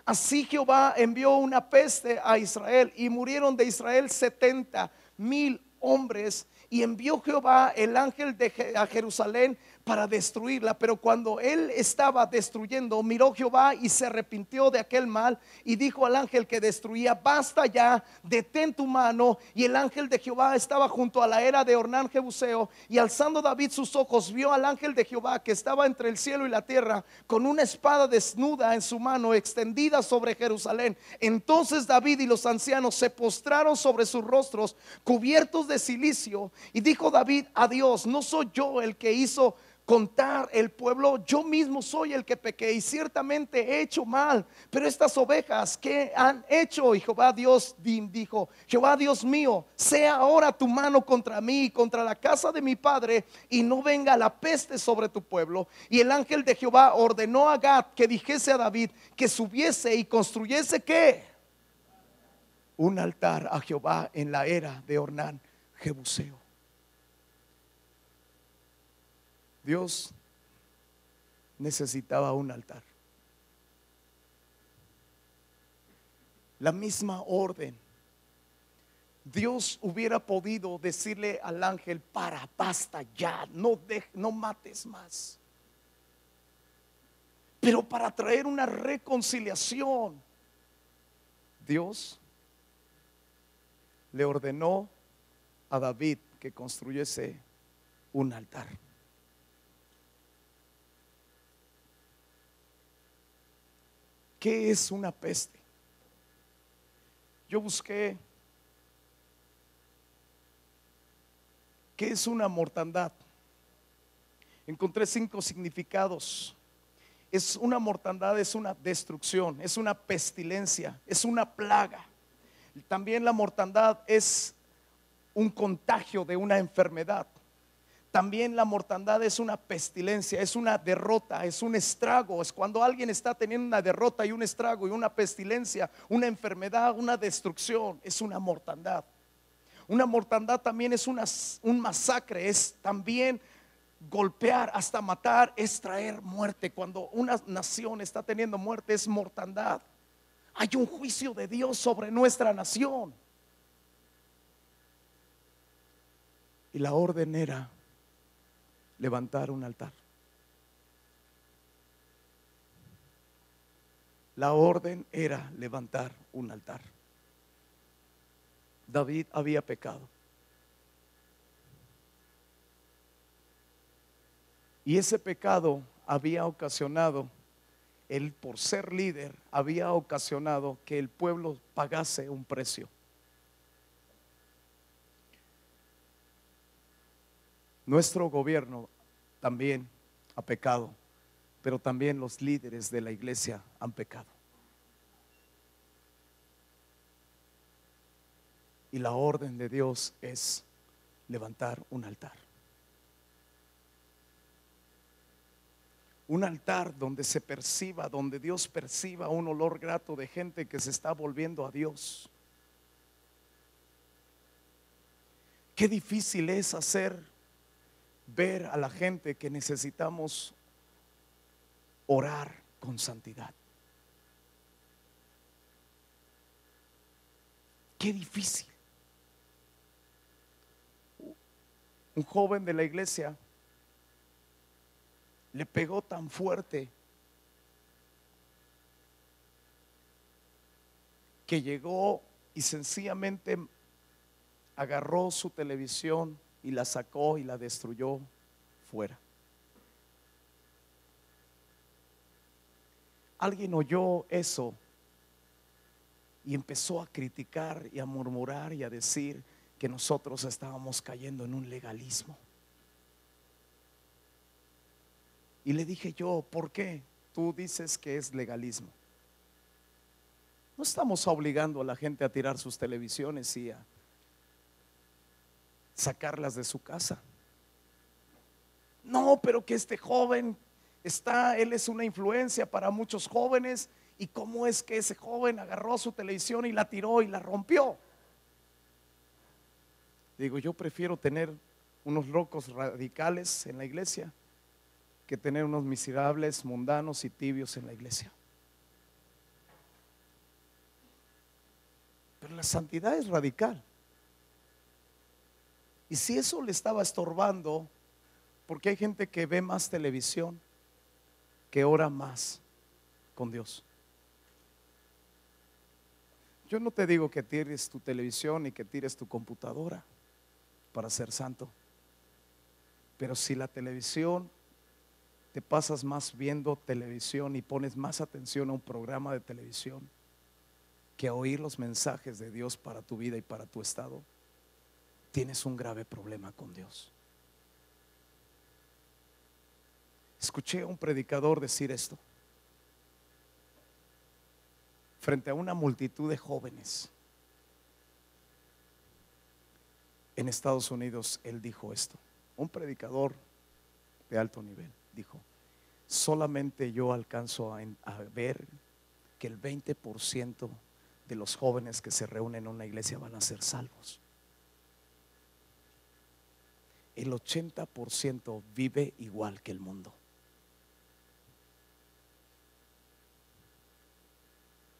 Así Jehová envió una peste a Israel y murieron de Israel 70,000 hombres. Y envió Jehová el ángel a Jerusalén para destruirla. Pero cuando él estaba destruyendo, miró Jehová y se arrepintió de aquel mal y dijo al ángel que destruía: basta ya, detén tu mano. Y el ángel de Jehová estaba junto a la era de Ornán Jebuseo, y alzando David sus ojos, vio al ángel de Jehová que estaba entre el cielo y la tierra, con una espada desnuda en su mano, extendida sobre Jerusalén. Entonces David y los ancianos se postraron sobre sus rostros, cubiertos de cilicio. Y dijo David a Dios: no soy yo el que hizo contar el pueblo, yo mismo soy el que pequé y ciertamente he hecho mal. Pero estas ovejas, ¿qué han hecho? Y Jehová Dios dijo: Jehová Dios mío, sea ahora tu mano contra mí y contra la casa de mi padre, y no venga la peste sobre tu pueblo. Y el ángel de Jehová ordenó a Gad que dijese a David que subiese y construyese ¿qué? Un altar a Jehová en la era de Ornán Jebuseo. Dios necesitaba un altar. La misma orden. Dios hubiera podido decirle al ángel: basta ya, no mates más. Pero para traer una reconciliación, Dios le ordenó a David que construyese un altar. ¿Qué es una peste? Yo busqué ¿qué es una mortandad? Encontré 5 significados. Una mortandad es una destrucción, es una pestilencia, es una plaga. También la mortandad es un contagio de una enfermedad. También la mortandad es una pestilencia, es una derrota, es un estrago. Es cuando alguien está teniendo una derrota y un estrago y una pestilencia, una enfermedad, una destrucción, es una mortandad. Una mortandad también es un masacre, es también golpear hasta matar, es traer muerte. Cuando una nación está teniendo muerte, es mortandad. Hay un juicio de Dios sobre nuestra nación. Y la orden era levantar un altar. La orden era levantar un altar. David había pecado. Y ese pecado había ocasionado, él por ser líder, había ocasionado que el pueblo pagase un precio. Nuestro gobierno también ha pecado, pero también los líderes de la iglesia han pecado. Y la orden de Dios es levantar un altar. Un altar donde se perciba, donde Dios perciba un olor grato de gente que se está volviendo a Dios. Qué difícil es hacer ver a la gente que necesitamos orar con santidad. Qué difícil. Un joven de la iglesia le pegó tan fuerte que llegó y sencillamente agarró su televisión y la sacó y la destruyó fuera. Alguien oyó eso y empezó a criticar y a murmurar y a decir que nosotros estábamos cayendo en un legalismo. Y le dije yo: ¿por qué tú dices que es legalismo? No estamos obligando a la gente a tirar sus televisiones y a sacarlas de su casa. No, pero que este joven él es una influencia para muchos jóvenes. ¿Y cómo es que ese joven agarró su televisión y la tiró y la rompió? Digo, yo prefiero tener unos locos radicales en la iglesia que tener unos miserables, mundanos y tibios en la iglesia. Pero la santidad es radical. Y si eso le estaba estorbando, porque hay gente que ve más televisión, que ora más con Dios. Yo no te digo que tires tu televisión y que tires tu computadora para ser santo, pero si la televisión, te pasas más viendo televisión y pones más atención a un programa de televisión que a oír los mensajes de Dios para tu vida y para tu estado, tienes un grave problema con Dios. Escuché a un predicador decir esto frente a una multitud de jóvenes en Estados Unidos. Él dijo esto, un predicador de alto nivel, dijo: solamente yo alcanzo a ver que el 20% de los jóvenes que se reúnen en una iglesia van a ser salvos. El 80% vive igual que el mundo.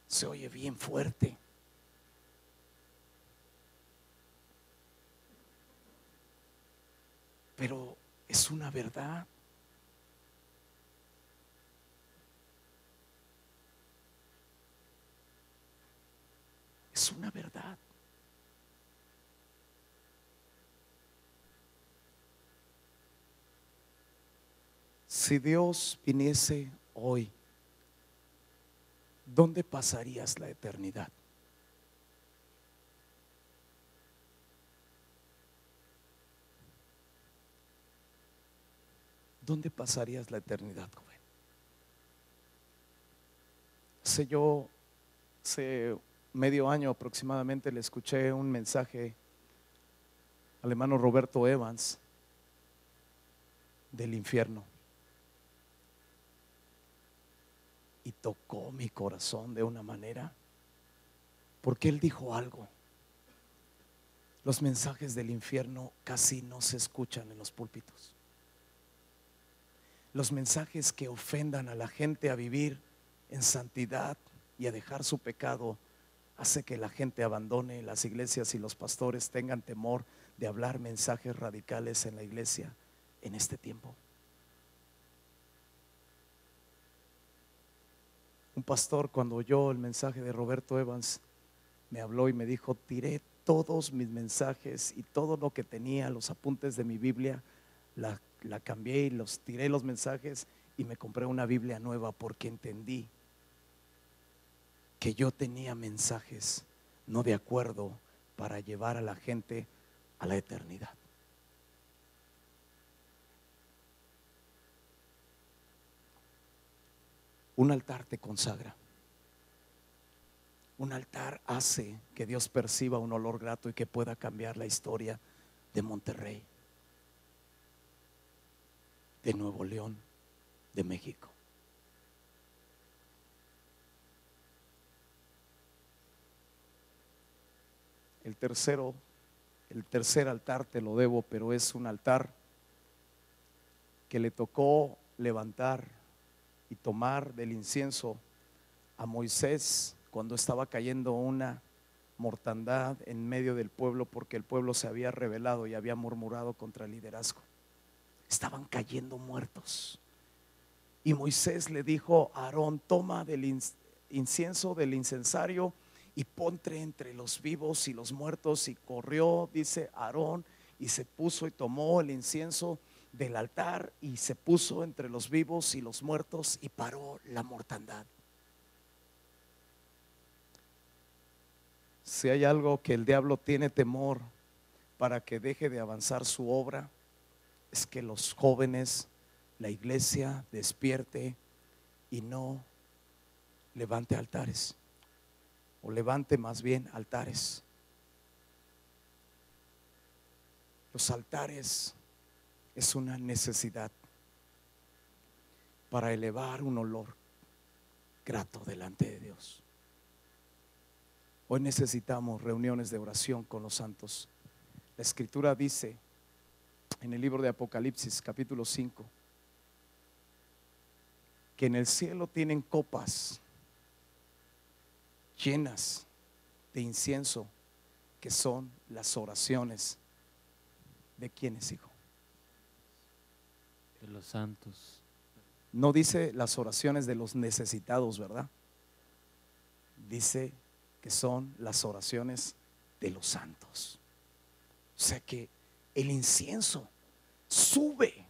Se oye bien fuerte, pero es una verdad. Es una verdad. Si Dios viniese hoy, ¿dónde pasarías la eternidad? ¿Dónde pasarías la eternidad, joven? Hace medio año aproximadamente le escuché un mensaje al hermano Roberto Evans del infierno y tocó mi corazón de una manera, porque él dijo algo: los mensajes del infierno casi no se escuchan en los púlpitos. Los mensajes que ofendan a la gente a vivir en santidad y a dejar su pecado hace que la gente abandone las iglesias y los pastores tengan temor de hablar mensajes radicales en la iglesia en este tiempo. Un pastor, cuando oyó el mensaje de Roberto Evans, me habló y me dijo: tiré todos mis mensajes y todo lo que tenía, los apuntes de mi Biblia, la cambié y los tiré los mensajes y me compré una Biblia nueva, porque entendí que yo tenía mensajes no de acuerdo para llevar a la gente a la eternidad. Un altar te consagra. Un altar hace que Dios perciba un olor grato y que pueda cambiar la historia de Monterrey, de Nuevo León, de México. El tercer altar te lo debo, pero es un altar que le tocó levantar y tomar del incienso a Moisés cuando estaba cayendo una mortandad en medio del pueblo, porque el pueblo se había rebelado y había murmurado contra el liderazgo. Estaban cayendo muertos. Y Moisés le dijo a Aarón: toma del incienso, del incensario, y ponte entre los vivos y los muertos. Y corrió, dice Aarón, y se puso y tomó el incienso del altar y se puso entre los vivos y los muertos y paró la mortandad. Si hay algo que el diablo tiene temor para que deje de avanzar su obra, es que los jóvenes, la iglesia, despierte y no levante altares, o levante más bien altares. Los altares es una necesidad para elevar un olor grato delante de Dios. Hoy necesitamos reuniones de oración con los santos. La escritura dice en el libro de Apocalipsis capítulo 5 que en el cielo tienen copas llenas de incienso, que son las oraciones de quienes, hijo. De los santos. No dice las oraciones de los necesitados, ¿verdad? Dice que son las oraciones de los santos. O sea que el incienso sube,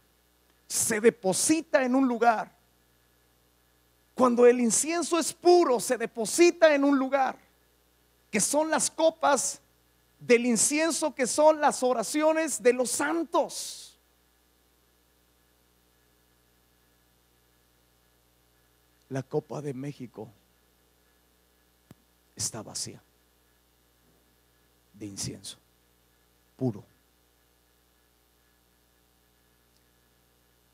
se deposita en un lugar. Cuando el incienso es puro, se deposita en un lugar, que son las copas del incienso, que son las oraciones de los santos. La copa de México está vacía de incienso puro.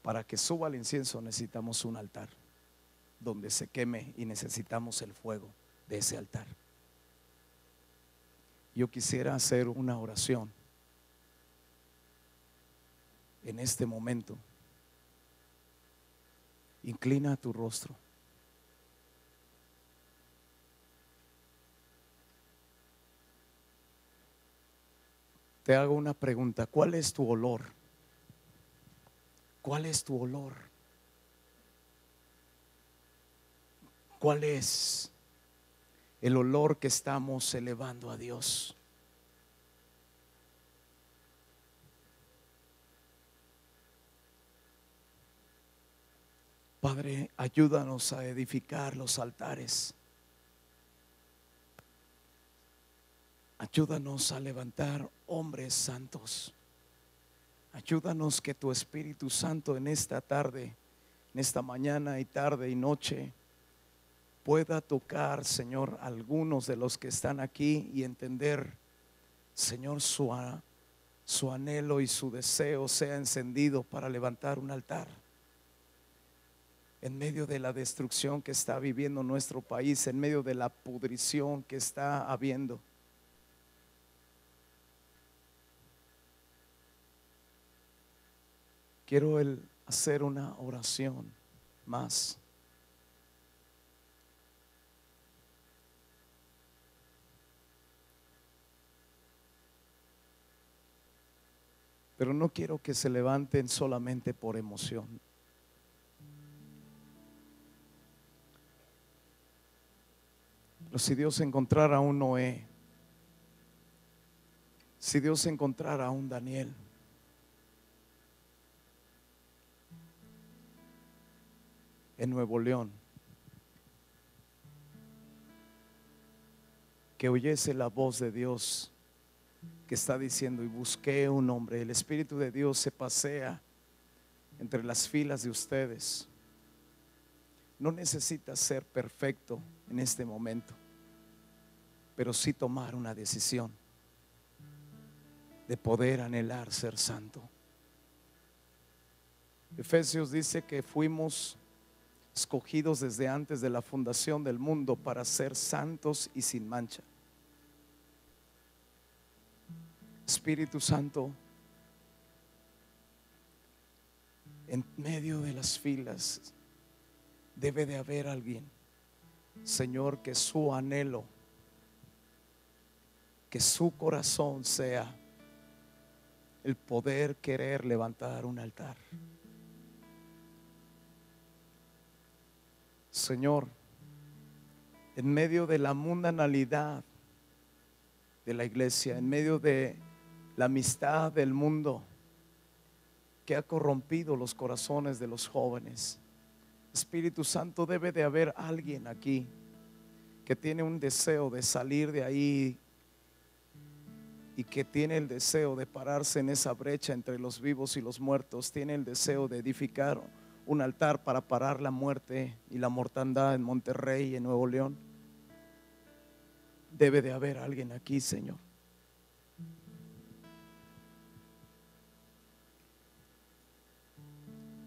Para que suba el incienso necesitamos un altar donde se queme, y necesitamos el fuego de ese altar. Yo quisiera hacer una oración en este momento. Inclina tu rostro. Te hago una pregunta: ¿cuál es tu olor? ¿Cuál es tu olor? ¿Cuál es el olor que estamos elevando a Dios? Padre, ayúdanos a edificar los altares. Ayúdanos a levantar hombres santos. Ayúdanos que tu Espíritu Santo en esta tarde, en esta mañana y tarde y noche, pueda tocar, Señor, a algunos de los que están aquí y entender, Señor, su anhelo y su deseo sea encendido para levantar un altar en medio de la destrucción que está viviendo nuestro país, en medio de la pudrición que está habiendo. Quiero hacer una oración más. Pero no quiero que se levanten solamente por emoción. Pero si Dios encontrara a un Noé, si Dios encontrara a un Daniel, en Nuevo León, que oyese la voz de Dios que está diciendo: y busqué un hombre. El Espíritu de Dios se pasea entre las filas de ustedes. No necesitas ser perfecto en este momento, pero sí tomar una decisión de poder anhelar ser santo. Efesios dice que fuimos escogidos desde antes de la fundación del mundo para ser santos y sin mancha. Espíritu Santo, en medio de las filas debe de haber alguien, Señor, que su anhelo, que su corazón sea el poder querer levantar un altar. Señor, en medio de la mundanalidad de la iglesia, en medio de la amistad del mundo que ha corrompido los corazones de los jóvenes, Espíritu Santo, debe de haber alguien aquí que tiene un deseo de salir de ahí y que tiene el deseo de pararse en esa brecha entre los vivos y los muertos. Tiene el deseo de edificar un altar para parar la muerte y la mortandad en Monterrey y en Nuevo León. Debe de haber alguien aquí, Señor.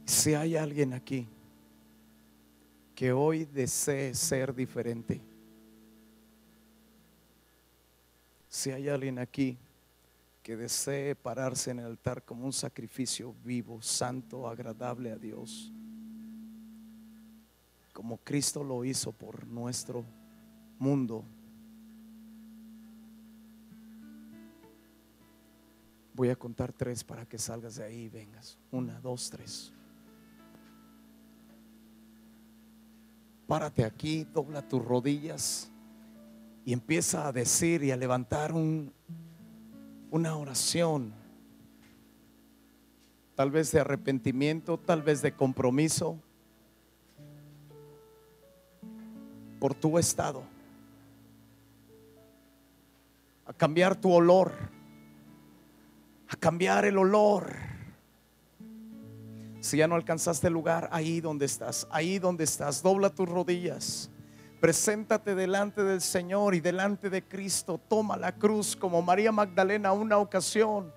Si hay alguien aquí que hoy desee ser diferente, si hay alguien aquí que desee pararse en el altar como un sacrificio vivo, santo, agradable a Dios, como Cristo lo hizo por nuestro mundo. Voy a contar 3 para que salgas de ahí y vengas. 1, 2, 3. Párate aquí, dobla tus rodillas y empieza a decir y a levantar una oración, tal vez de arrepentimiento, tal vez de compromiso por tu estado, a cambiar tu olor, a cambiar el olor. Si ya no alcanzaste el lugar, ahí donde estás, dobla tus rodillas, preséntate delante del Señor y delante de Cristo. Toma la cruz como María Magdalena. Una ocasión,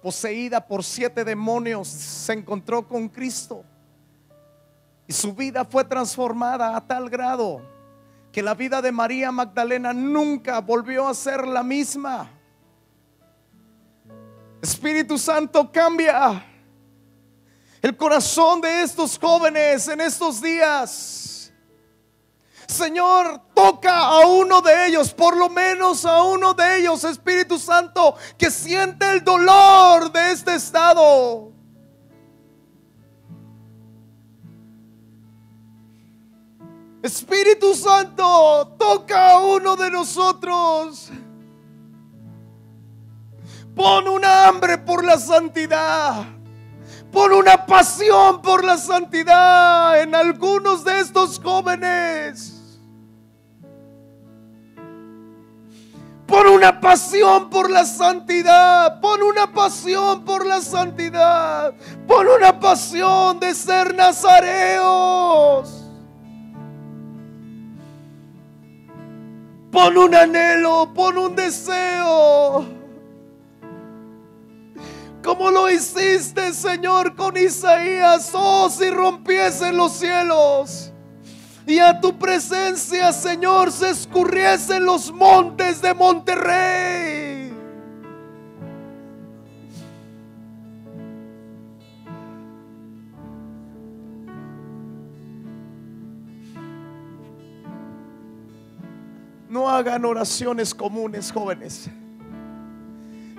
poseída por 7 demonios, se encontró con Cristo y su vida fue transformada a tal grado que la vida de María Magdalena nunca volvió a ser la misma. Espíritu Santo, cambia el corazón de estos jóvenes en estos días. Señor, toca a uno de ellos, por lo menos a uno de ellos, Espíritu Santo, que siente el dolor de este estado. Espíritu Santo, toca a uno de nosotros. Pon una hambre por la santidad. Pon una pasión por la santidad en algunos de estos jóvenes. Pon una pasión por la santidad. Pon una pasión por la santidad. Pon una pasión de ser nazareos. Pon un anhelo, pon un deseo, como lo hiciste, Señor, con Isaías. Oh, si rompiesen los cielos y a tu presencia, Señor, se escurriesen los montes de Monterrey. No hagan oraciones comunes, jóvenes.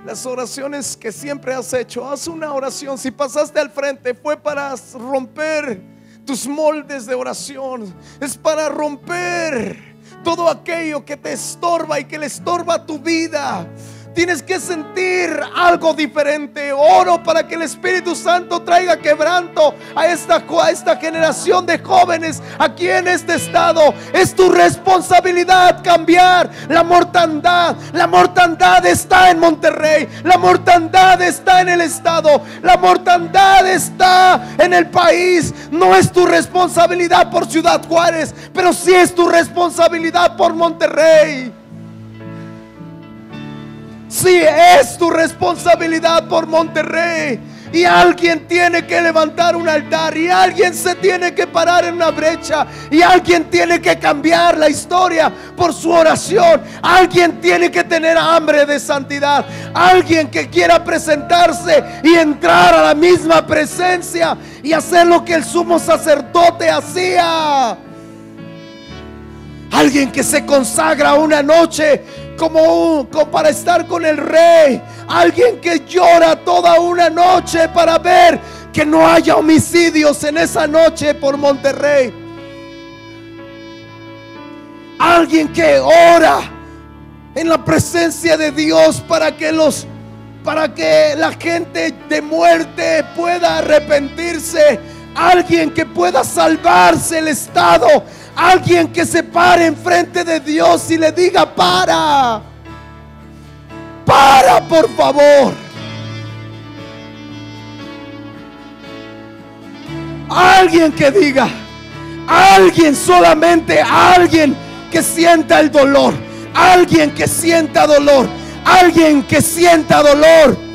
Las oraciones que siempre has hecho, haz una oración. Si pasaste al frente, fue para romper tus moldes de oración. Es para romper todo aquello que te estorba y que le estorba a tu vida. Tienes que sentir algo diferente. Oro para que el Espíritu Santo traiga quebranto a esta generación de jóvenes aquí en este estado. Es tu responsabilidad cambiar la mortandad. La mortandad está en Monterrey. La mortandad está en el estado. La mortandad está en el país. No es tu responsabilidad por Ciudad Juárez, pero sí es tu responsabilidad por Monterrey. Sí, es tu responsabilidad por Monterrey. Y alguien tiene que levantar un altar, y alguien se tiene que parar en una brecha, y alguien tiene que cambiar la historia por su oración. Alguien tiene que tener hambre de santidad. Alguien que quiera presentarse y entrar a la misma presencia y hacer lo que el sumo sacerdote hacía. Alguien que se consagra una noche como para estar con el rey. Alguien que llora toda una noche para ver que no haya homicidios en esa noche por Monterrey. Alguien que ora en la presencia de Dios para que la gente de muerte pueda arrepentirse. Alguien que pueda salvarse el estado. Alguien que se pare enfrente de Dios y le diga: para por favor. Alguien que diga, solamente alguien que sienta el dolor. Alguien que sienta dolor. Alguien que sienta dolor.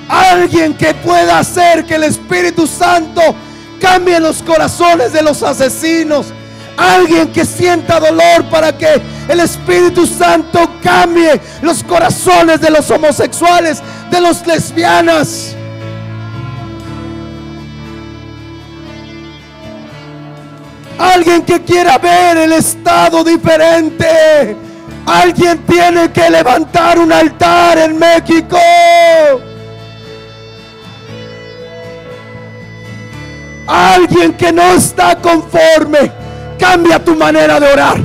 Alguien que pueda hacer que el Espíritu Santo cambie los corazones de los asesinos. Alguien que sienta dolor para que el Espíritu Santo cambie los corazones de los homosexuales, de los lesbianas. Alguien que quiera ver el estado diferente. Alguien tiene que levantar un altar en México. Alguien que no está conforme. Cambia tu manera de orar.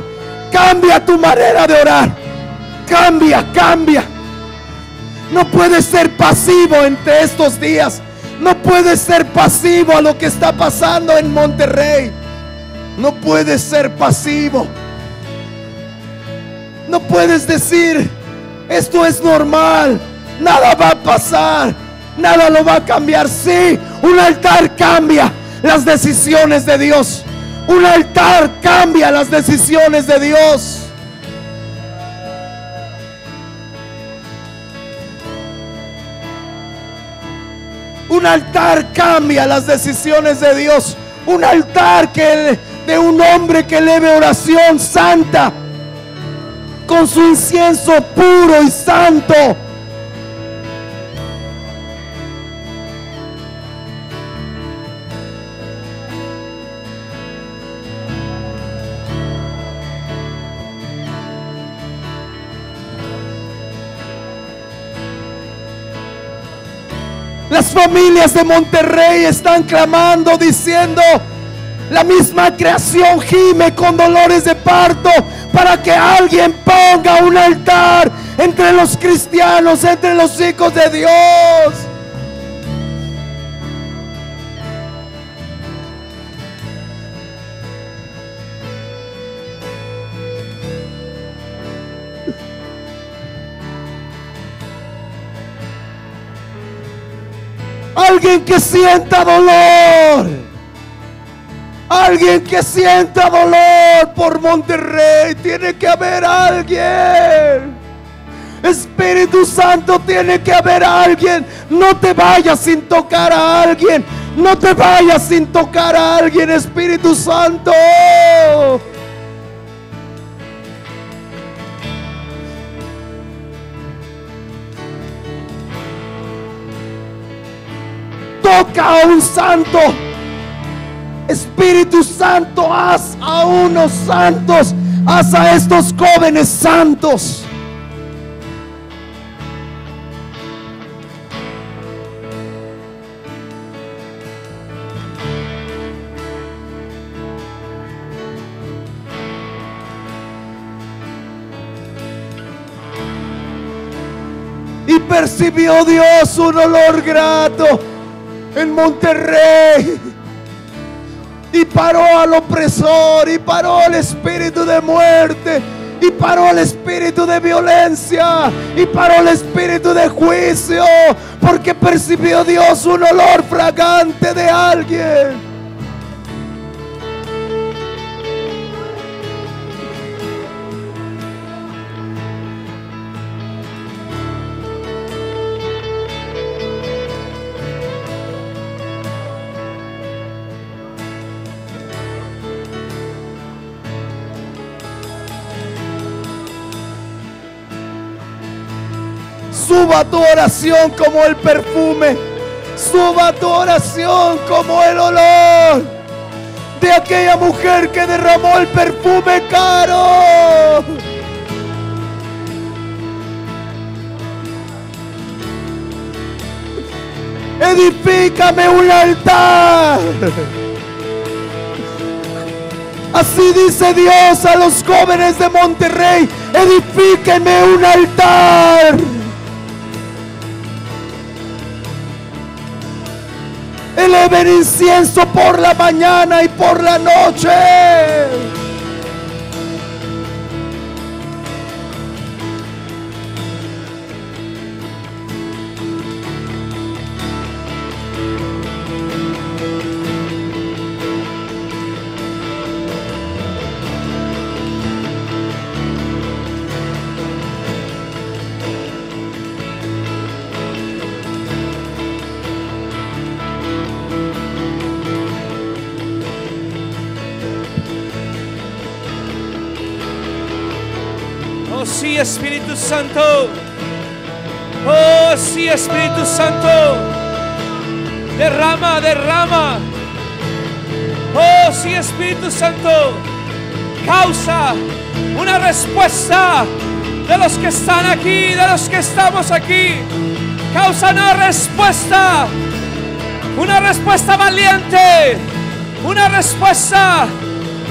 Cambia tu manera de orar. Cambia. No puedes ser pasivo entre estos días. No puedes ser pasivo a lo que está pasando en Monterrey. No puedes ser pasivo. No puedes decir, esto es normal, nada va a pasar, nada lo va a cambiar. Sí, un altar cambia las decisiones de Dios. Un altar cambia las decisiones de Dios. Un altar cambia las decisiones de Dios. Un altar de un hombre que eleve oración santa, con su incienso puro y santo. Las familias de Monterrey están clamando, diciendo: la misma creación gime con dolores de parto para que alguien ponga un altar entre los cristianos, entre los hijos de Dios. Alguien que sienta dolor. Alguien que sienta dolor por Monterrey. Tiene que haber alguien. Espíritu Santo, tiene que haber alguien. No te vayas sin tocar a alguien. No te vayas sin tocar a alguien, Espíritu Santo. Toca a un santo. Espíritu Santo, haz a unos santos. Haz a estos jóvenes santos. Y percibió Dios un olor grato en Monterrey, y paró al opresor, y paró al espíritu de muerte, y paró al espíritu de violencia, y paró al espíritu de juicio, porque percibió Dios un olor fragante de alguien. Suba tu oración como el perfume. Suba tu oración como el olor de aquella mujer que derramó el perfume caro. Edifícame un altar. Así dice Dios a los jóvenes de Monterrey: edifíquenme un altar. Eleven incienso por la mañana y por la noche. Sí, Espíritu Santo. Oh, sí, Espíritu Santo. Derrama, derrama. Oh, sí, Espíritu Santo. Causa una respuesta de los que están aquí, de los que estamos aquí. Causa una respuesta valiente, una respuesta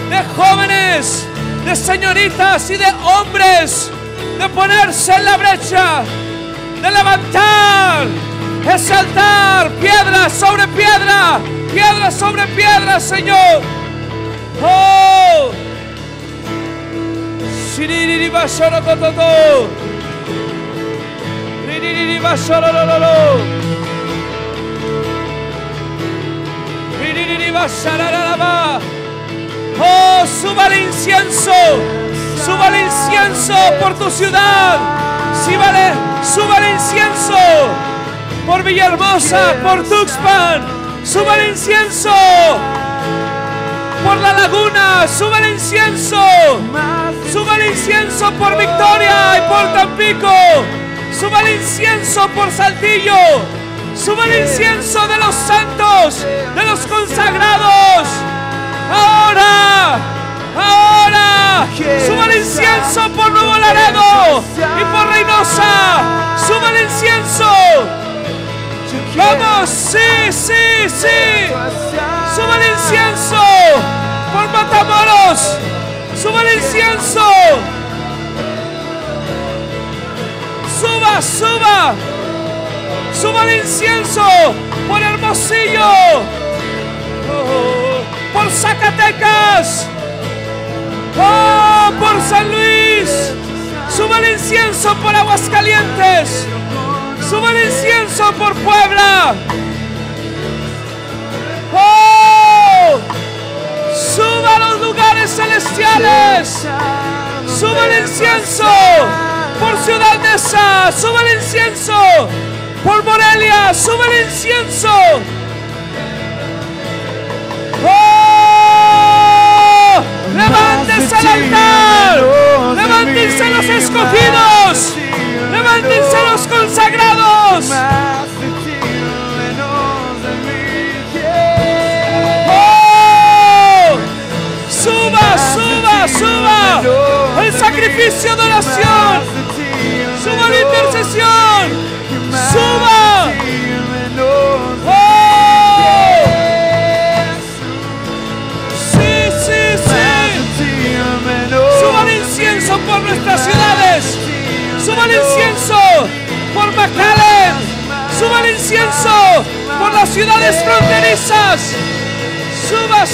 de jóvenes, de señoritas y de hombres, de ponerse en la brecha, de levantar ese altar, piedra sobre piedra, piedra sobre piedra, Señor. Oh, Shiriri bashoro kototo, Shiriri bashoro lolo, Shiriri bashararaba. Oh, suba el incienso por tu ciudad. Suba el incienso por Villahermosa, por Tuxpan. Suba el incienso por La Laguna. Suba el incienso por Victoria y por Tampico. Suba el incienso por Saltillo. Suba el incienso de los santos, de los consagrados. Ahora, suba el incienso por Nuevo Laredo y por Reynosa. Suba el incienso. Vamos, sí. Suba el incienso por Matamoros. Suba el incienso. Suba el incienso por Hermosillo. Por Zacatecas, oh, por San Luis. Suba el incienso por Aguascalientes. Suba el incienso por Puebla. Oh, suba a los lugares celestiales. Suba el incienso por Ciudad Neza. Suba el incienso por Morelia. Suba el incienso. ¡Oh! ¡Levántense al altar! ¡Levántense los escogidos! ¡Levántense los consagrados! ¡Oh! ¡Suba! El sacrificio de oración. ¡Suba la intercesión! ¡Suba! Suba el incienso por nuestras ciudades. Suba el incienso por McAllen. Suba el incienso por las ciudades fronterizas. Suba.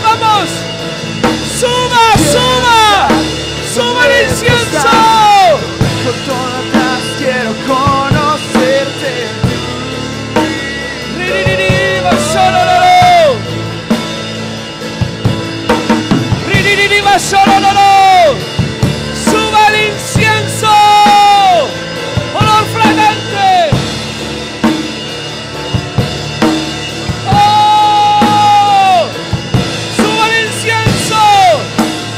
Vamos. Suba el incienso. Por todas quiero conocerte. Suba el incienso. Olor fragante. Oh, suba el incienso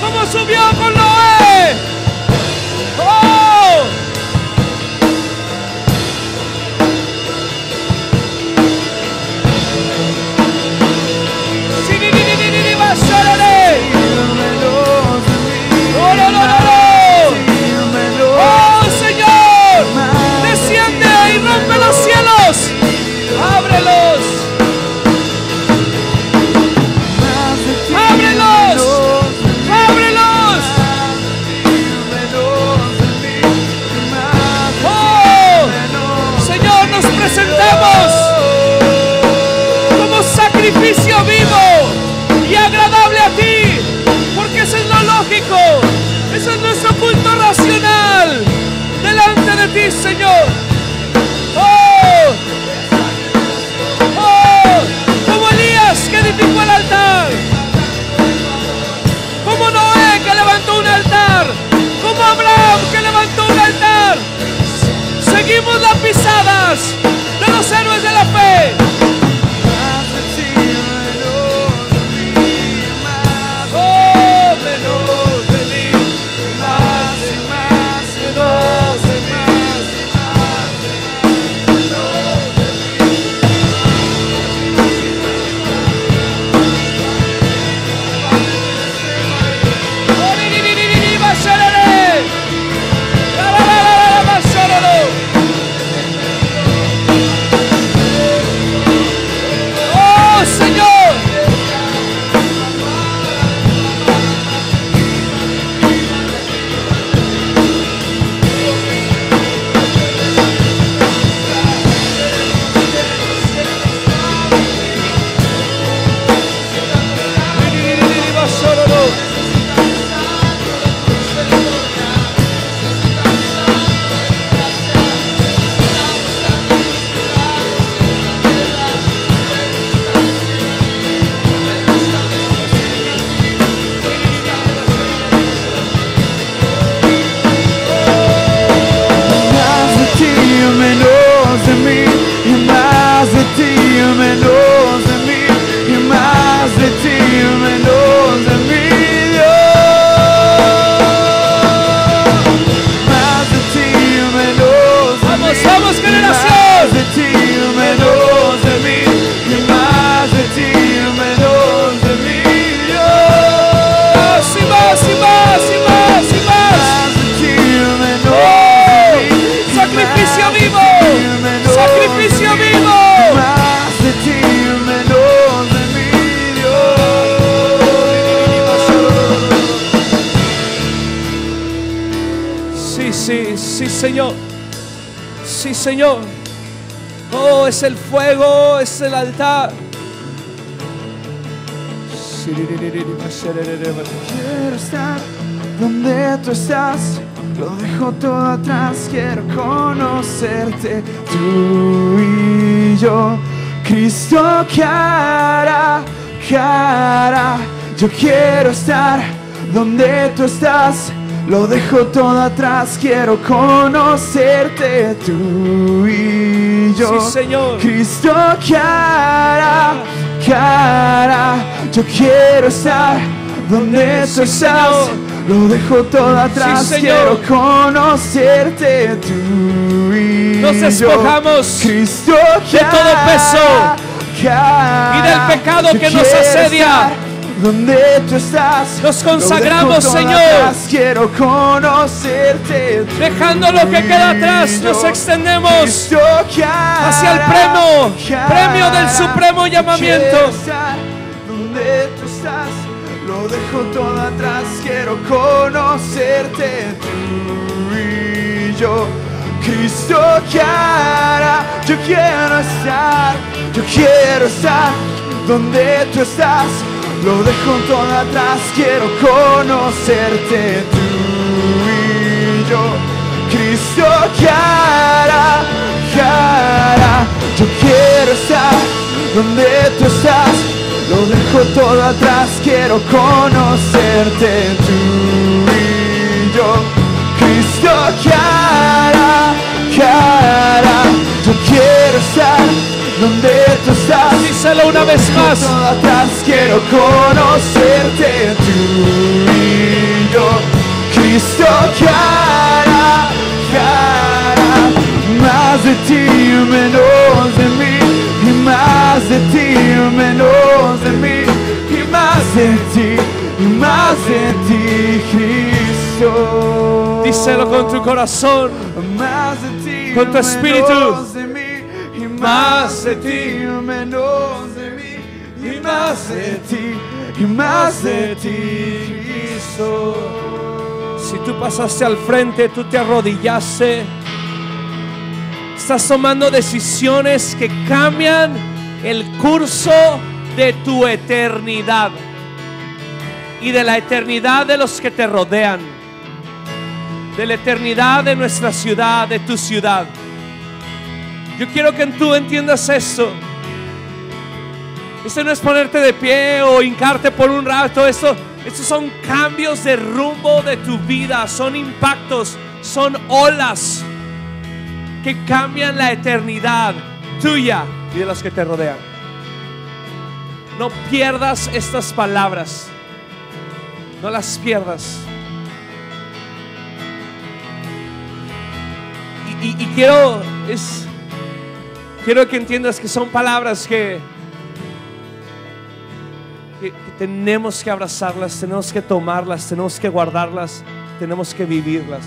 como subió con Noé. Oh, oh Señor, desciende y rompe los cielos. Ábrelos. Oh, Señor, nos presentamos como sacrificio vivo y agradable a ti, porque eso es lo lógico, eso es nuestro culto racional delante de ti, Señor. Como Elías que edificó el altar, como Noé que levantó un altar, como Abraham que levantó un altar. Seguimos las pisadas de los héroes de la fe. Más de ti, menos de mí, más Oh, menos de mí, más y más, menos de mí. Oh, Señor. más de ti, menos de mí, y más de ti, menos de mí, y más de ti, menos de mí, Dios. Más de ti, menos de Vamos, mí, vamos, y generación. más de ti, menos de mí, y más de ti, menos de mí, Dios. Más y más y más y más y más. Más de ti, menos Oh, de mí, y sacrificio más de vivo. ti, menos Sacrificio de mí. vivo. Más de ti, menos de mí, Dios. Sí, sí, sí, Señor. Sí, Señor. Oh, es el fuego, es el altar. Quiero estar donde tú estás, lo dejo todo atrás, quiero conocerte, tú y yo, Cristo cara a cara. Yo quiero estar donde tú estás, lo dejo todo atrás, quiero conocerte, tú y yo, Sí, Señor. Cristo cara a cara. Yo quiero estar donde tú Sí, estás, Señor. lo dejo todo atrás, Sí, quiero Señor. conocerte, tú y Nos yo, despojamos Cristo de todo peso cara, y del pecado yo que nos quiero asedia. estar donde tú estás, Nos lo consagramos, dejo todo Señor. atrás, quiero conocerte, tú Dejando lo que queda atrás, y nos yo, extendemos Cristo cara hacia el premio del supremo llamamiento. Quiero estar donde tú estás, lo dejo todo atrás, quiero conocerte, tú y yo, Cristo cara. Yo quiero estar donde tú estás, lo dejo todo atrás, quiero conocerte, tú y yo, Cristo cara a cara. Yo quiero estar donde tú estás, lo dejo todo atrás, quiero conocerte, tú y yo, Cristo cara a cara. Yo quiero estar donde tú estás, Díselo una vez más. todo atrás, quiero conocerte, tú y yo, Cristo cara a cara. Más de ti, menos de mí, y más de ti, menos de mí, y más de ti, y más de ti, Cristo. Díselo con tu corazón. Más de ti, con tu espíritu. menos de mí, y más de ti, menos de mí, y más de ti, y más de ti, Cristo. Si tú pasaste al frente, tú te arrodillaste, estás tomando decisiones que cambian el curso de tu eternidad y de la eternidad de los que te rodean, de la eternidad de nuestra ciudad, de tu ciudad. Yo quiero que tú entiendas esto. Esto no es ponerte de pie o hincarte por un rato. Estos son cambios de rumbo de tu vida. Son impactos, son olas que cambian la eternidad tuya y de los que te rodean. No pierdas estas palabras. No las pierdas. Y quiero que entiendas que son palabras que tenemos que abrazarlas, tenemos que tomarlas, tenemos que guardarlas, tenemos que vivirlas.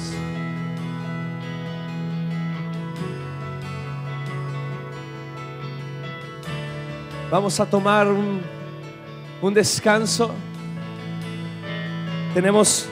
Vamos a tomar un descanso. Tenemos